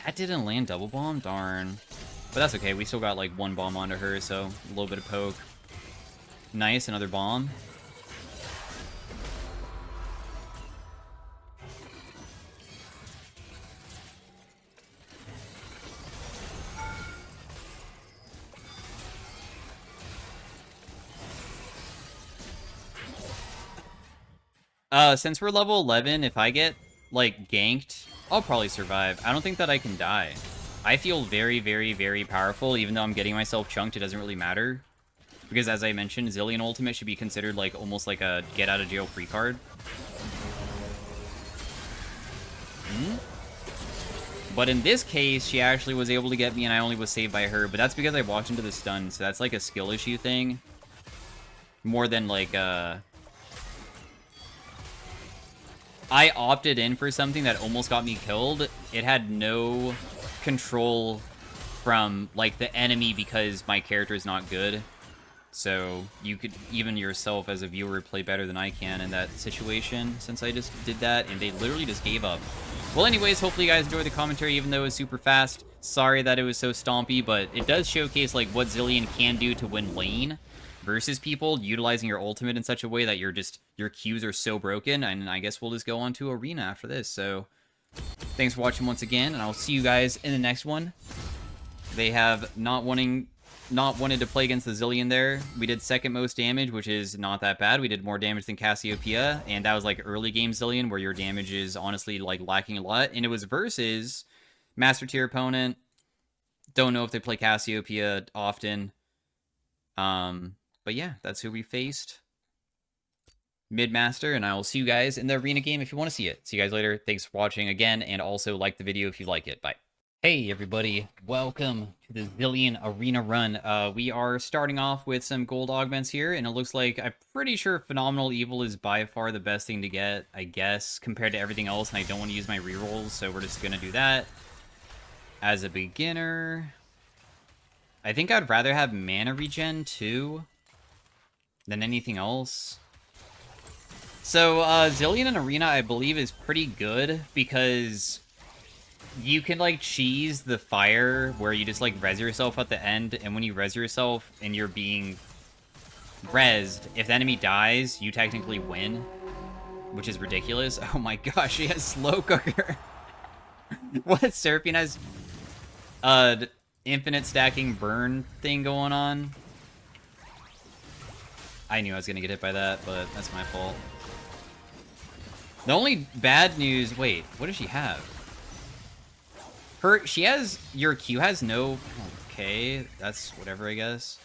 That didn't land double bomb? Darn. But that's okay. We still got, like, one bomb onto her, so a little bit of poke. Nice, another bomb. Since we're level 11, if I get, like, ganked, I'll probably survive. I don't think that I can die. I feel very, very, very powerful, even though I'm getting myself chunked, it doesn't really matter. Because, as I mentioned, Zilean Ultimate should be considered, like, almost like a get-out-of-jail-free card. But in this case, she actually was able to get me, and I only was saved by her. But that's because I walked into the stun, so that's, like, a skill issue thing. More than, like, I opted in for something that almost got me killed. It had no control from, like, the enemy because my character is not good. So you could, even yourself as a viewer, play better than I can in that situation, since I just did that, and they literally just gave up. Well, anyways, hopefully you guys enjoyed the commentary, even though it was super fast. Sorry that it was so stompy, but it does showcase, like, what Zilean can do to win lane versus people, utilizing your ultimate in such a way that your Qs are so broken, and I guess we'll just go on to Arena after this. So, thanks for watching once again, and I'll see you guys in the next one. They have not wanted to play against the Zilean there. We did second most damage, which is not that bad. We did more damage than Cassiopeia, and that was like early game Zilean, where your damage is honestly like lacking a lot. And it was versus Master Tier opponent. Don't know if they play Cassiopeia often. But yeah, that's who we faced. Mid-Master, and I will see you guys in the Arena game if you want to see it. See you guys later. Thanks for watching again, and also like the video if you like it. Bye. Hey everybody, welcome to the Zilean Arena run. We are starting off with some gold augments here, and it looks like, I'm pretty sure Phenomenal Evil is by far the best thing to get, I guess, compared to everything else, and I don't want to use my rerolls, so we're just going to do that. As a beginner, I think I'd rather have mana regen too than anything else. So, Zilean in Arena, I believe, is pretty good because you can, like, cheese the fire where you just, like, res yourself at the end, and when you res yourself and you're being rezzed, if the enemy dies, you technically win, which is ridiculous. Oh my gosh, he has Slow Cooker. What? Seraphine has infinite stacking burn thing going on? I knew I was gonna get hit by that, but that's my fault. The only bad news... Wait, what does she have? She has... Your Q has no... Okay, that's whatever, I guess.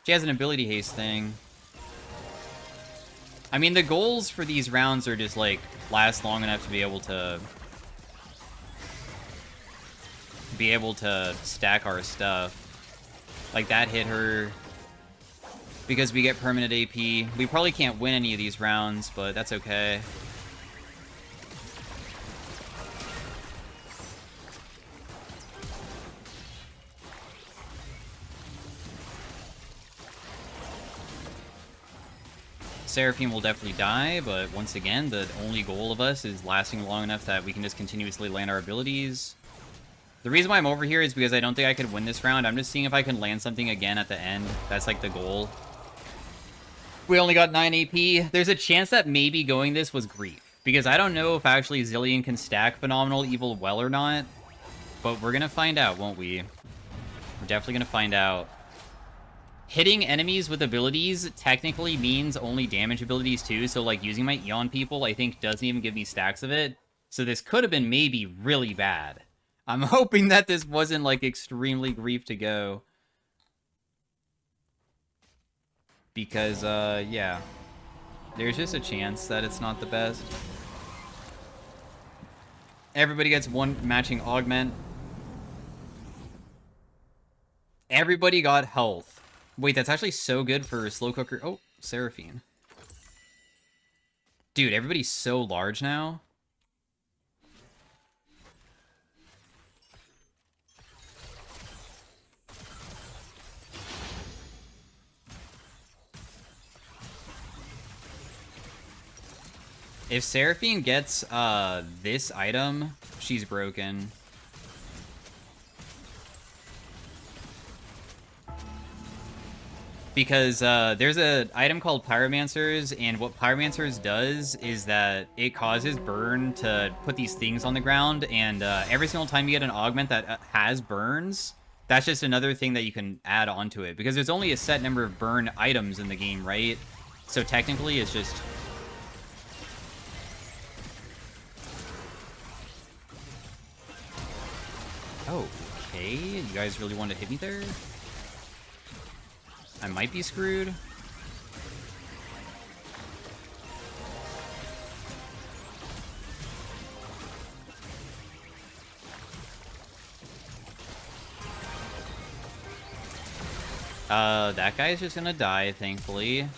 She has an ability haste thing. I mean, the goals for these rounds are just, like, last long enough to be able to... stack our stuff. Like, that hit her... because we get permanent AP. We probably can't win any of these rounds, but that's okay. Seraphine will definitely die, but once again, the only goal of us is lasting long enough that we can just continuously land our abilities. The reason why I'm over here is because I don't think I could win this round. I'm just seeing if I can land something again at the end. That's like the goal. We only got 9 AP. There's a chance that maybe going this was grief, because I don't know if actually Zilean can stack Phenomenal Evil well or not, but we're gonna find out, won't we? We're definitely gonna find out. Hitting enemies with abilities technically means only damage abilities too, so like using my Eon People I think doesn't even give me stacks of it, so this could have been maybe really bad. I'm hoping that this wasn't like extremely grief to go. Because, yeah. There's just a chance that it's not the best. Everybody gets one matching augment. Everybody got health. Wait, that's actually so good for Slow Cooker. Oh, Seraphine. Dude, everybody's so large now. If Seraphine gets this item, she's broken. Because there's an item called Pyromancers, and what Pyromancers does is that it causes burn to put these things on the ground, and every single time you get an augment that has burns, that's just another thing that you can add onto it. Because there's only a set number of burn items in the game, right? So technically, it's just... Oh, okay. You guys really want to hit me there? I might be screwed. That guy's just gonna die, thankfully.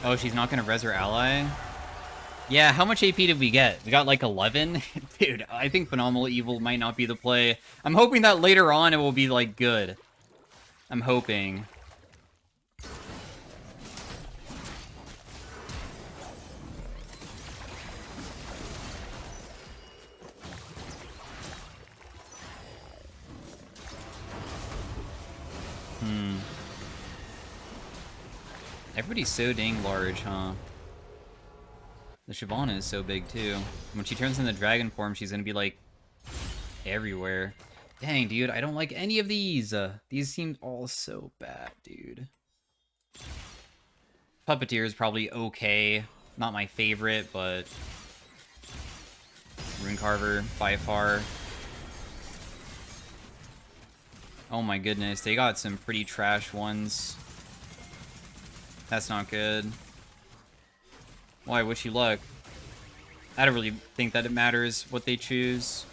Oh, she's not gonna res her ally? Yeah, how much AP did we get? We got like 11? Dude, I think Phenomenal Evil might not be the play. I'm hoping that later on it will be, like, good. I'm hoping. Everybody's so dang large, huh? The Shyvana is so big, too. When she turns into dragon form, she's gonna be, like, everywhere. Dang, dude, I don't like any of these. These seem all so bad, dude. Puppeteer is probably okay. Not my favorite, but... Runecarver, by far. Oh my goodness, they got some pretty trash ones. That's not good. Well, I wish you luck. I don't really think that it matters what they choose.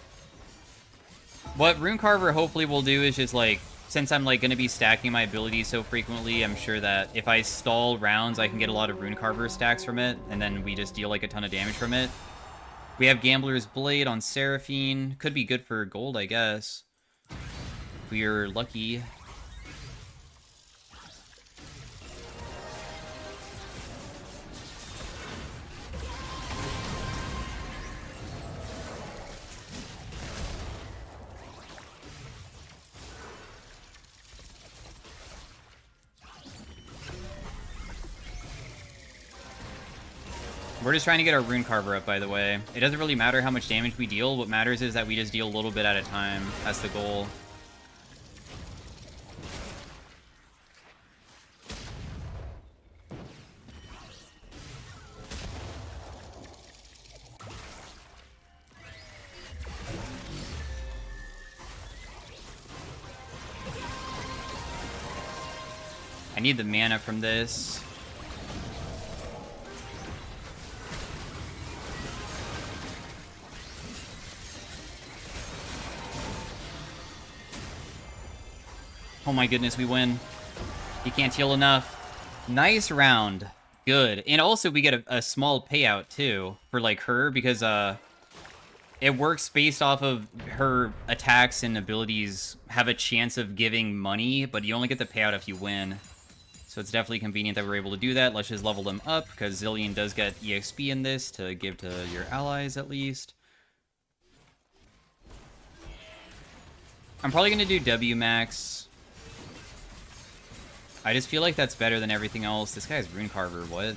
What Runecarver hopefully will do is just, like, since I'm, like, going to be stacking my abilities so frequently, I'm sure that if I stall rounds, I can get a lot of Runecarver stacks from it, and then we just deal, like, a ton of damage from it. We have Gambler's Blade on Seraphine. Could be good for gold, I guess. If we're lucky. We're just trying to get our Runecarver up, by the way. It doesn't really matter how much damage we deal. What matters is that we just deal a little bit at a time. That's the goal. I need the mana from this. Oh my goodness, we win. He can't heal enough. Nice round. Good. And also we get a small payout too for like her because it works based off of her attacks and abilities have a chance of giving money, but you only get the payout if you win. So it's definitely convenient that we're able to do that. Let's just level them up because Zilean does get EXP in this to give to your allies at least. I'm probably going to do W max. I just feel like that's better than everything else. This guy's Runecarver, what?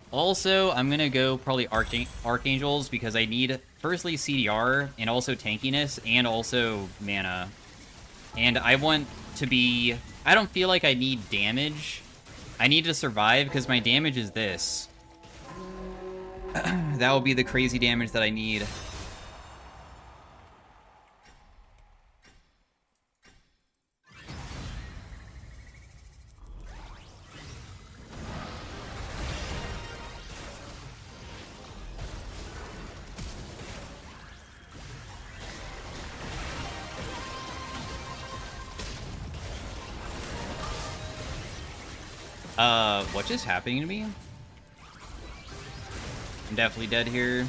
Also, I'm going to go probably Archangels because I need, firstly, CDR, and also tankiness, and also mana. And I want to be... I don't feel like I need damage. I need to survive because my damage is this. That will be the crazy damage that I need. What just happening to me? I'm definitely dead here.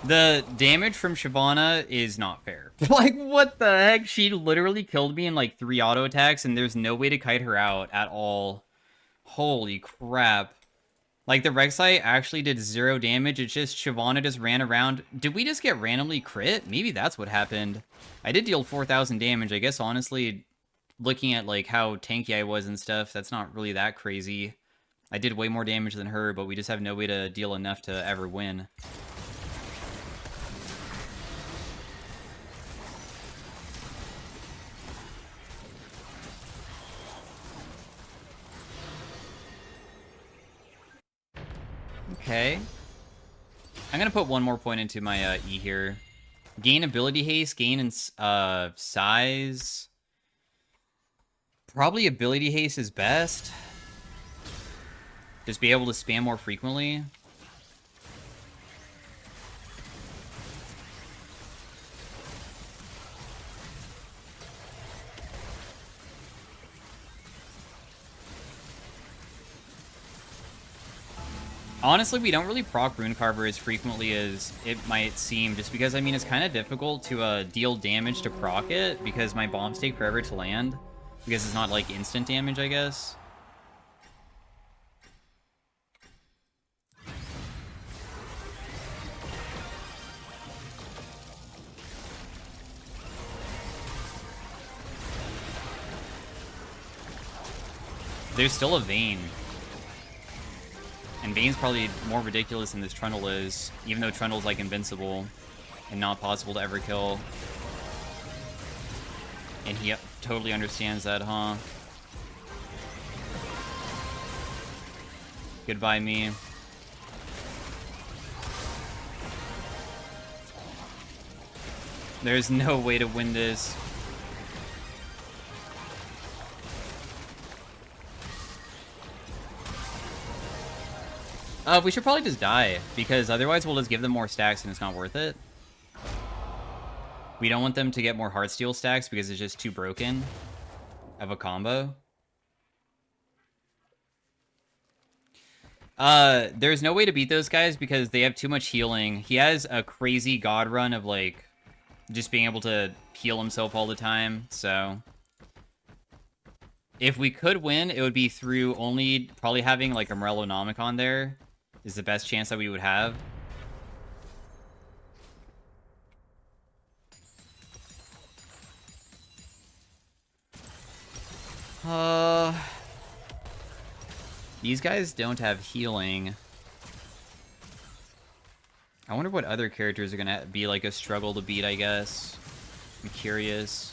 The damage from Shyvana is not fair. Like, what the heck? She literally killed me in, like, 3 auto attacks, and there's no way to kite her out at all. Holy crap. Like, the Rek'Sai actually did 0 damage. It's just Shyvana just ran around. Did we just get randomly crit? Maybe that's what happened. I did deal 4,000 damage. I guess, honestly, looking at, like, how tanky I was and stuff, that's not really that crazy. I did way more damage than her, but we just have no way to deal enough to ever win. Okay. I'm gonna put one more point into my E here. Gain ability haste, gain in size. Probably ability haste is best. Just be able to spam more frequently. Honestly, we don't really proc Rune Carver as frequently as it might seem, just because, I mean, it's kind of difficult to deal damage to proc it, because my bombs take forever to land, because it's not, like, instant damage, I guess. There's still a Vayne. And Vayne's probably more ridiculous than this Trundle is, even though Trundle's, like, invincible and not possible to ever kill. And he totally understands that, huh? Goodbye, me. There's no way to win this. We should probably just die, because otherwise we'll just give them more stacks and it's not worth it. We don't want them to get more Heartsteel stacks because it's just too broken of a combo. There's no way to beat those guys because they have too much healing. He has a crazy god run of, like, just being able to heal himself all the time, so... If we could win, it would be through only probably having, like, a Morellonomicon there. Is the best chance that we would have. These guys don't have healing. I wonder what other characters are gonna be like a struggle to beat, I guess. I'm curious.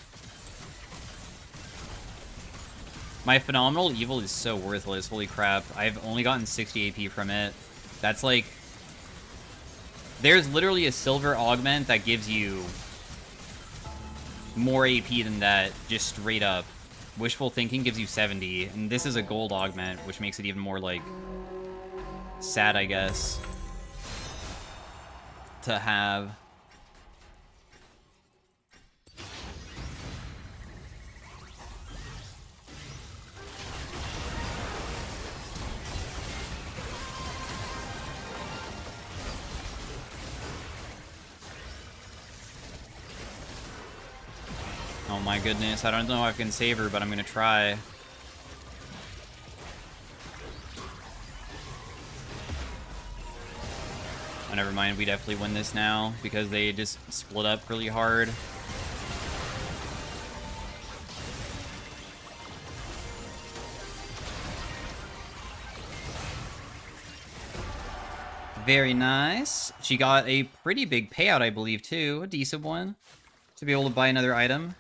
My Phenomenal Evil is so worthless, holy crap. I've only gotten 60 AP from it. That's like... There's literally a silver augment that gives you more AP than that, just straight up. Wishful Thinking gives you 70, and this is a gold augment, which makes it even more, like, sad, I guess, to have. Oh my goodness, I don't know if I can save her, but I'm gonna try. Oh, never mind, we definitely win this now, because they just split up really hard. Very nice. She got a pretty big payout, I believe, too. A decent one. To be able to buy another item.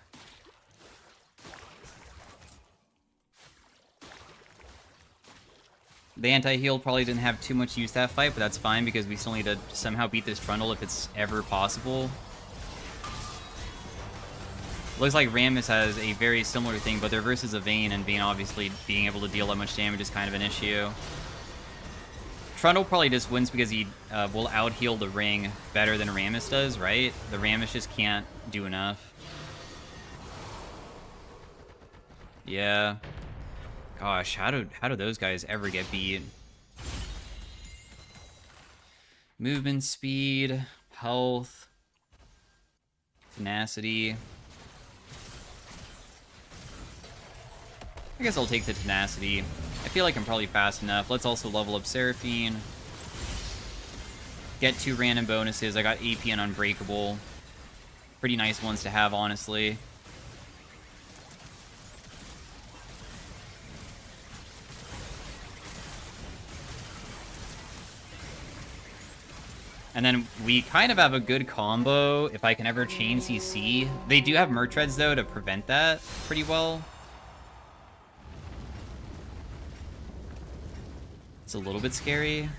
The anti-heal probably didn't have too much use that fight, but that's fine because we still need to somehow beat this Trundle if it's ever possible. Looks like Rammus has a very similar thing, but they're versus a Vayne, and Vayne obviously being able to deal that much damage is kind of an issue. Trundle probably just wins because he will out-heal the ring better than Rammus does, right? The Rammus just can't do enough. Yeah. Gosh, how do those guys ever get beat? Movement speed, health, tenacity. I guess I'll take the tenacity. I feel like I'm probably fast enough. Let's also level up Seraphine. Get 2 random bonuses. I got AP and Unbreakable. Pretty nice ones to have, honestly. And then we kind of have a good combo if I can ever chain CC. They do have Merc Treads, though, to prevent that pretty well. It's a little bit scary.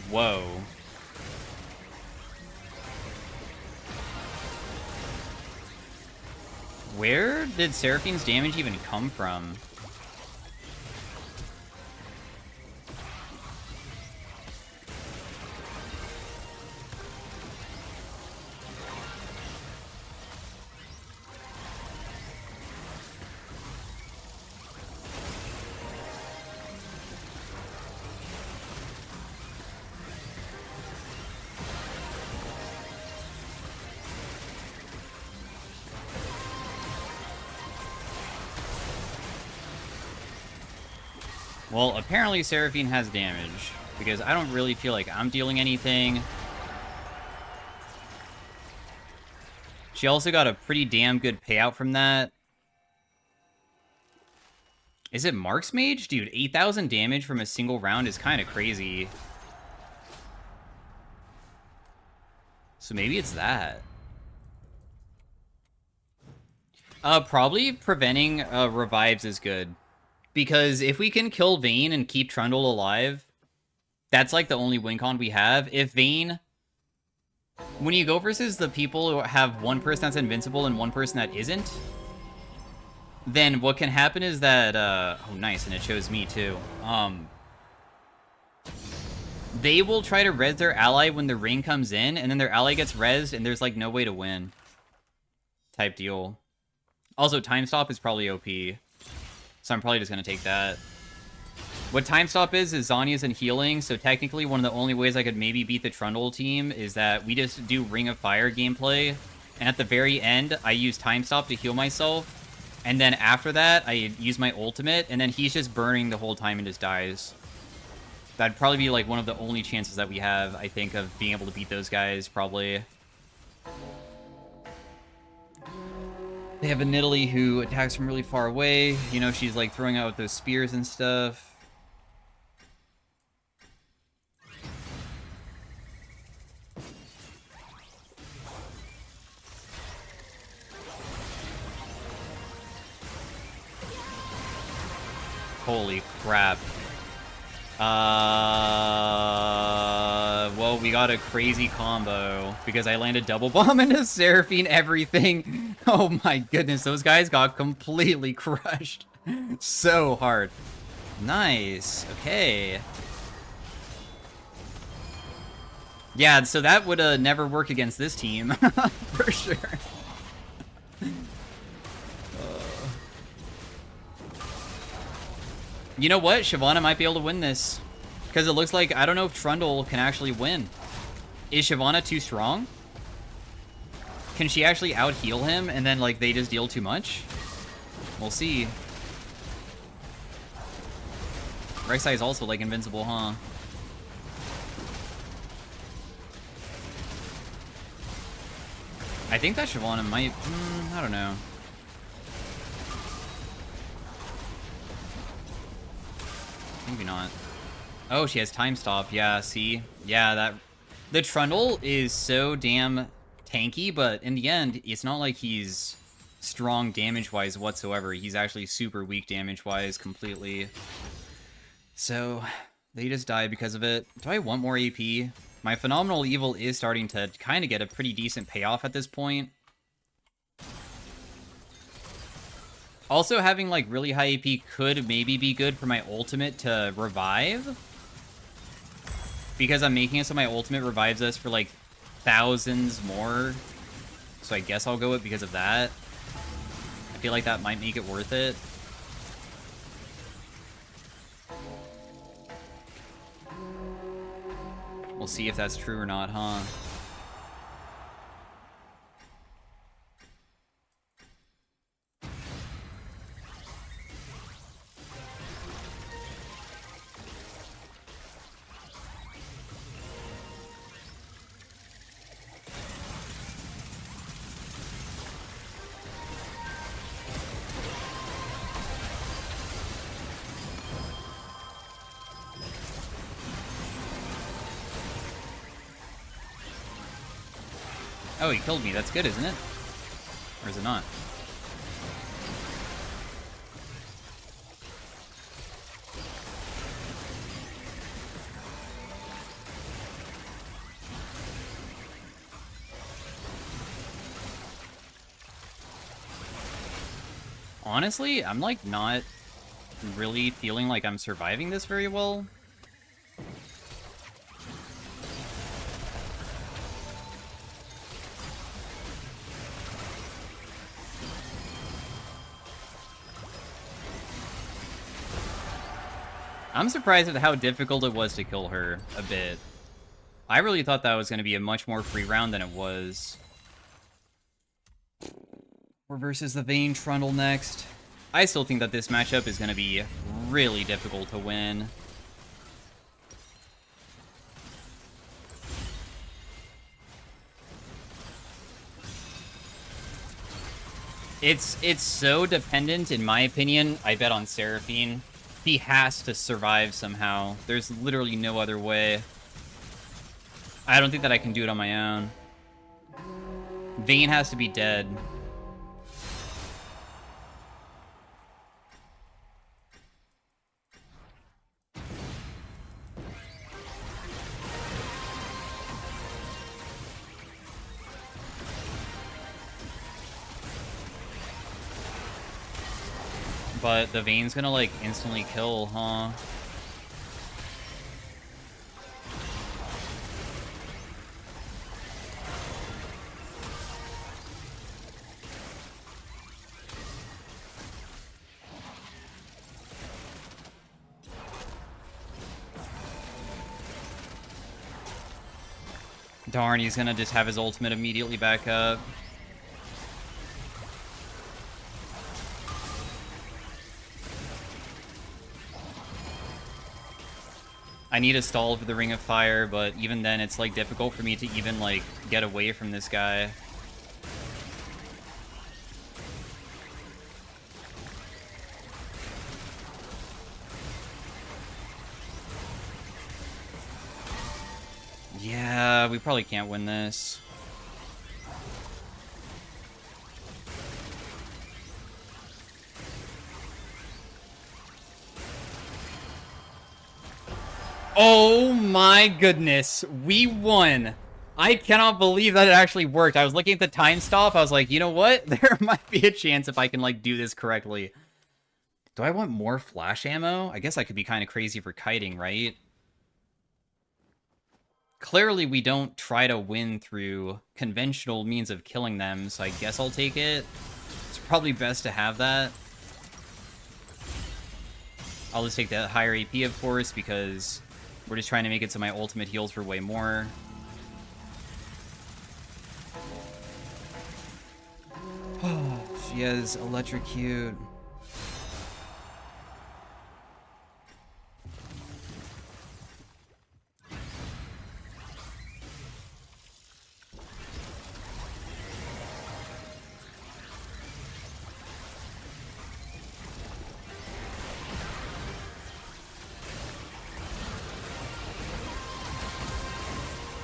Whoa. Where did Seraphine's damage even come from? Well, apparently Seraphine has damage, because I don't really feel like I'm dealing anything. She also got a pretty damn good payout from that. Is it Mark's Mage? Dude, 8,000 damage from a single round is kind of crazy. So maybe it's that. Probably preventing revives is good. Because if we can kill Vayne and keep Trundle alive, that's like the only win con we have. If Vayne... When you go versus the people who have one person that's invincible and one person that isn't, then what can happen is that... oh, nice, and it shows me too. They will try to res their ally when the ring comes in, and then their ally gets rezzed, and there's like no way to win. Type deal. Also, Time Stop is probably OP. So I'm probably just going to take that. What Time Stop is Zhonya's in healing, so technically one of the only ways I could maybe beat the Trundle team is that we just do Ring of Fire gameplay, and at the very end, I use Time Stop to heal myself, and then after that, I use my ultimate, and then he's just burning the whole time and just dies. That'd probably be like one of the only chances that we have, I think, of being able to beat those guys, probably. They have a Nidalee who attacks from really far away. You know, she's like throwing out those spears and stuff. Holy crap. Well, we got a crazy combo because I landed double bomb into Seraphine everything. Oh my goodness, those guys got completely crushed. So hard. Nice. Okay. Yeah, so that would never work against this team. For sure. You know what? Shyvana might be able to win this. Because it looks like, I don't know if Trundle can actually win. Is Shyvana too strong? Can she actually out-heal him and then, like, they just deal too much? We'll see. Rek'Sai is also, like, invincible, huh? I think that Shyvana might... I don't know. Maybe not. Oh, she has Time Stop. Yeah, see? Yeah, that... The Trundle is so damn tanky, but in the end, it's not like he's strong damage-wise whatsoever. He's actually super weak damage-wise completely. So, they just die because of it. Do I want more AP? My Phenomenal Evil is starting to kind of get a pretty decent payoff at this point. Also, having, like, really high AP could maybe be good for my ultimate to revive. Because I'm making it so my ultimate revives us for, like, thousands more. So I guess I'll go with it because of that. I feel like that might make it worth it. We'll see if that's true or not, huh? Oh, he killed me. That's good, isn't it? Or is it not? Honestly, I'm like not really feeling like I'm surviving this very well. I'm surprised at how difficult it was to kill her a bit. I really thought that was going to be a much more free round than it was. We're versus the Vayne Trundle next. I still think that this matchup is going to be really difficult to win. It's so dependent, in my opinion, I bet on Seraphine. He has to survive somehow. There's literally no other way. I don't think that I can do it on my own. Vayne has to be dead. But the Vayne's gonna, like, instantly kill, huh? Darn, he's gonna just have his ultimate immediately back up. I need a stall for the Ring of Fire, but even then, it's, like, difficult for me to even, like, get away from this guy. Yeah, we probably can't win this. Oh my goodness, we won. I cannot believe that it actually worked. I was looking at the time stop. I was like, you know what? There might be a chance if I can, like, do this correctly. Do I want more flash ammo? I guess I could be kind of crazy for kiting, right? Clearly, we don't try to win through conventional means of killing them, so I guess I'll take it. It's probably best to have that. I'll just take the higher AP, of course, because we're just trying to make it so my ultimate heals for way more. She has electrocute.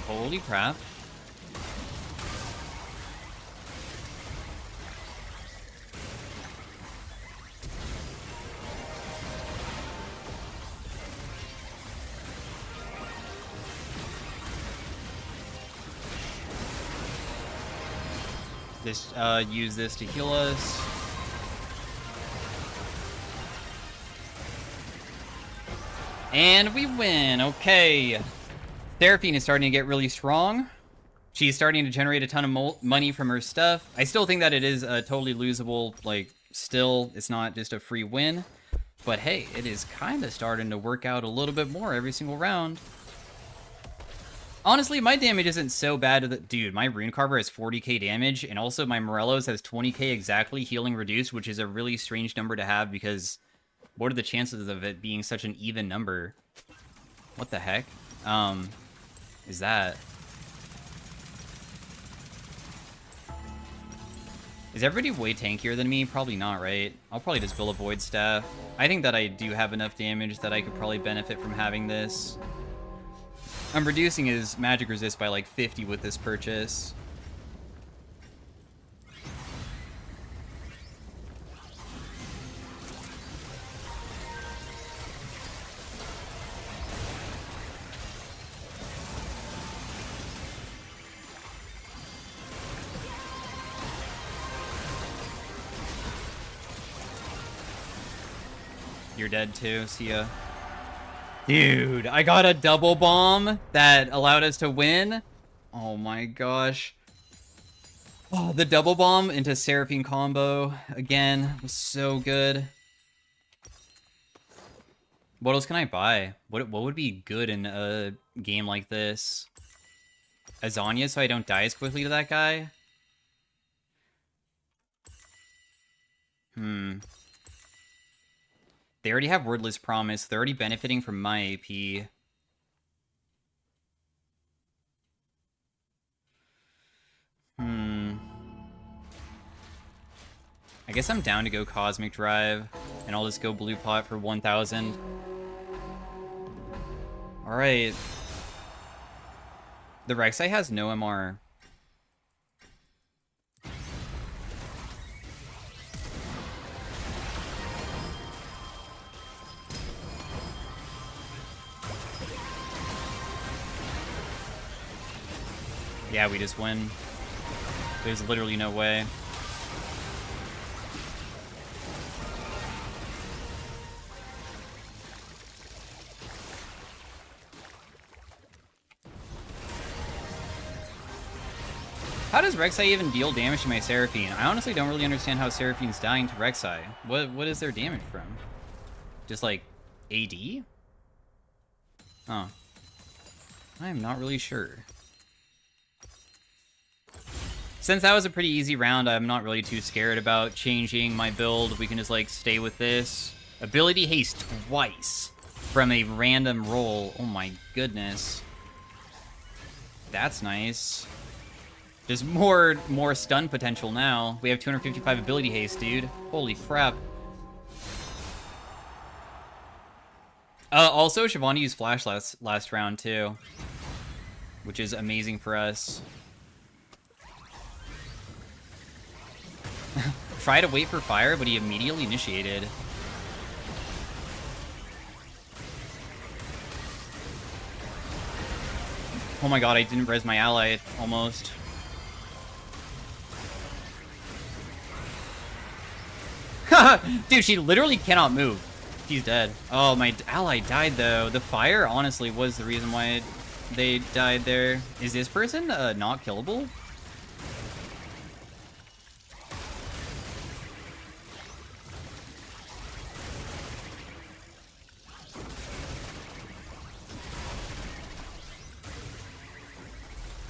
Holy crap. Just use this to heal us. And we win. Okay. Seraphine is starting to get really strong. She's starting to generate a ton of money from her stuff. I still think that it is a totally losable, like, still, it's not just a free win. But hey, it is kind of starting to work out a little bit more every single round. Honestly, my damage isn't so bad. Dude, my Rune Carver has 40k damage, and also my Morello's has 20k exactly healing reduced, which is a really strange number to have because what are the chances of it being such an even number? What the heck? Is that? Is everybody way tankier than me? Probably not, right? I'll probably just build a Void Staff. I think that I do have enough damage that I could probably benefit from having this. I'm reducing his magic resist by like 50 with this purchase. You're dead too, see ya. Dude, I got a double bomb that allowed us to win. Oh my gosh. Oh, the double bomb into Seraphine combo again was so good. What else can I buy? What would be good in a game like this? Azania so I don't die as quickly to that guy? They already have Wordless Promise. They're already benefiting from my AP. I guess I'm down to go Cosmic Drive, and I'll just go Blue Pot for 1,000. Alright. The Rek'Sai has no MR. Yeah, we just win. There's literally no way. How does Rek'Sai even deal damage to my Seraphine? I honestly don't really understand how Seraphine's dying to Rek'Sai. What is their damage from? Just like AD? Oh. I am not really sure. Since that was a pretty easy round, I'm not really too scared about changing my build. We can just like stay with this. Ability haste twice from a random roll. Oh my goodness. That's nice. There's more stun potential now. We have 255 ability haste, dude. Holy crap. Also, Shivani used Flash last round, too. Which is amazing for us. Try to wait for fire, but he immediately initiated. Oh my god, I didn't res my ally, almost. Dude, she literally cannot move. She's dead. Oh, my ally died, though. The fire, honestly, was the reason why they died there. Is this person not killable?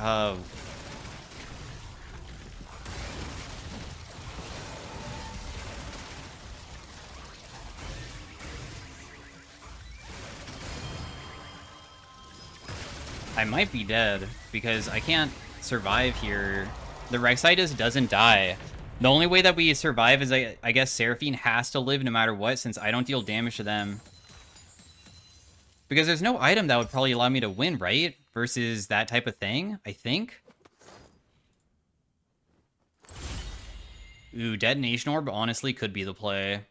Oh. I might be dead, because I can't survive here. The Rek'Sai just doesn't die. The only way that we survive is, I guess, Seraphine has to live no matter what, since I don't deal damage to them. Because there's no item that would probably allow me to win, right? Versus that type of thing, I think. Ooh, Detonation Orb honestly could be the play.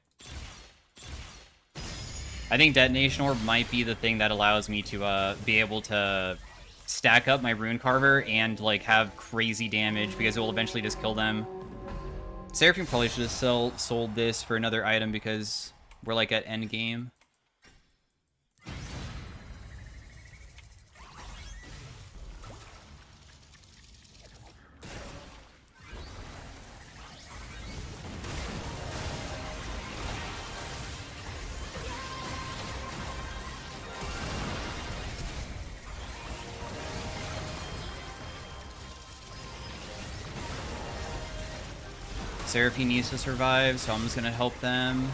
I think Detonation Orb might be the thing that allows me to be able to stack up my Rune Carver and like have crazy damage because it will eventually just kill them. Seraphine probably should have sold this for another item because we're like at end game. Seraphine needs to survive, so I'm just going to help them.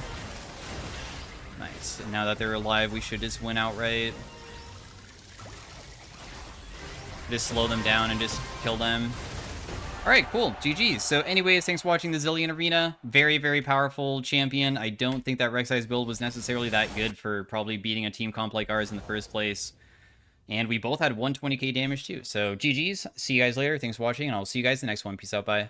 Nice. And now that they're alive, we should just win outright. Just slow them down and just kill them. Alright, cool. GG's. So anyways, thanks for watching the Zilean Arena. Very, very powerful champion. I don't think that Rek'Sai's build was necessarily that good for probably beating a team comp like ours in the first place. And we both had 120k damage too. So GG's. See you guys later. Thanks for watching, and I'll see you guys in the next one. Peace out. Bye.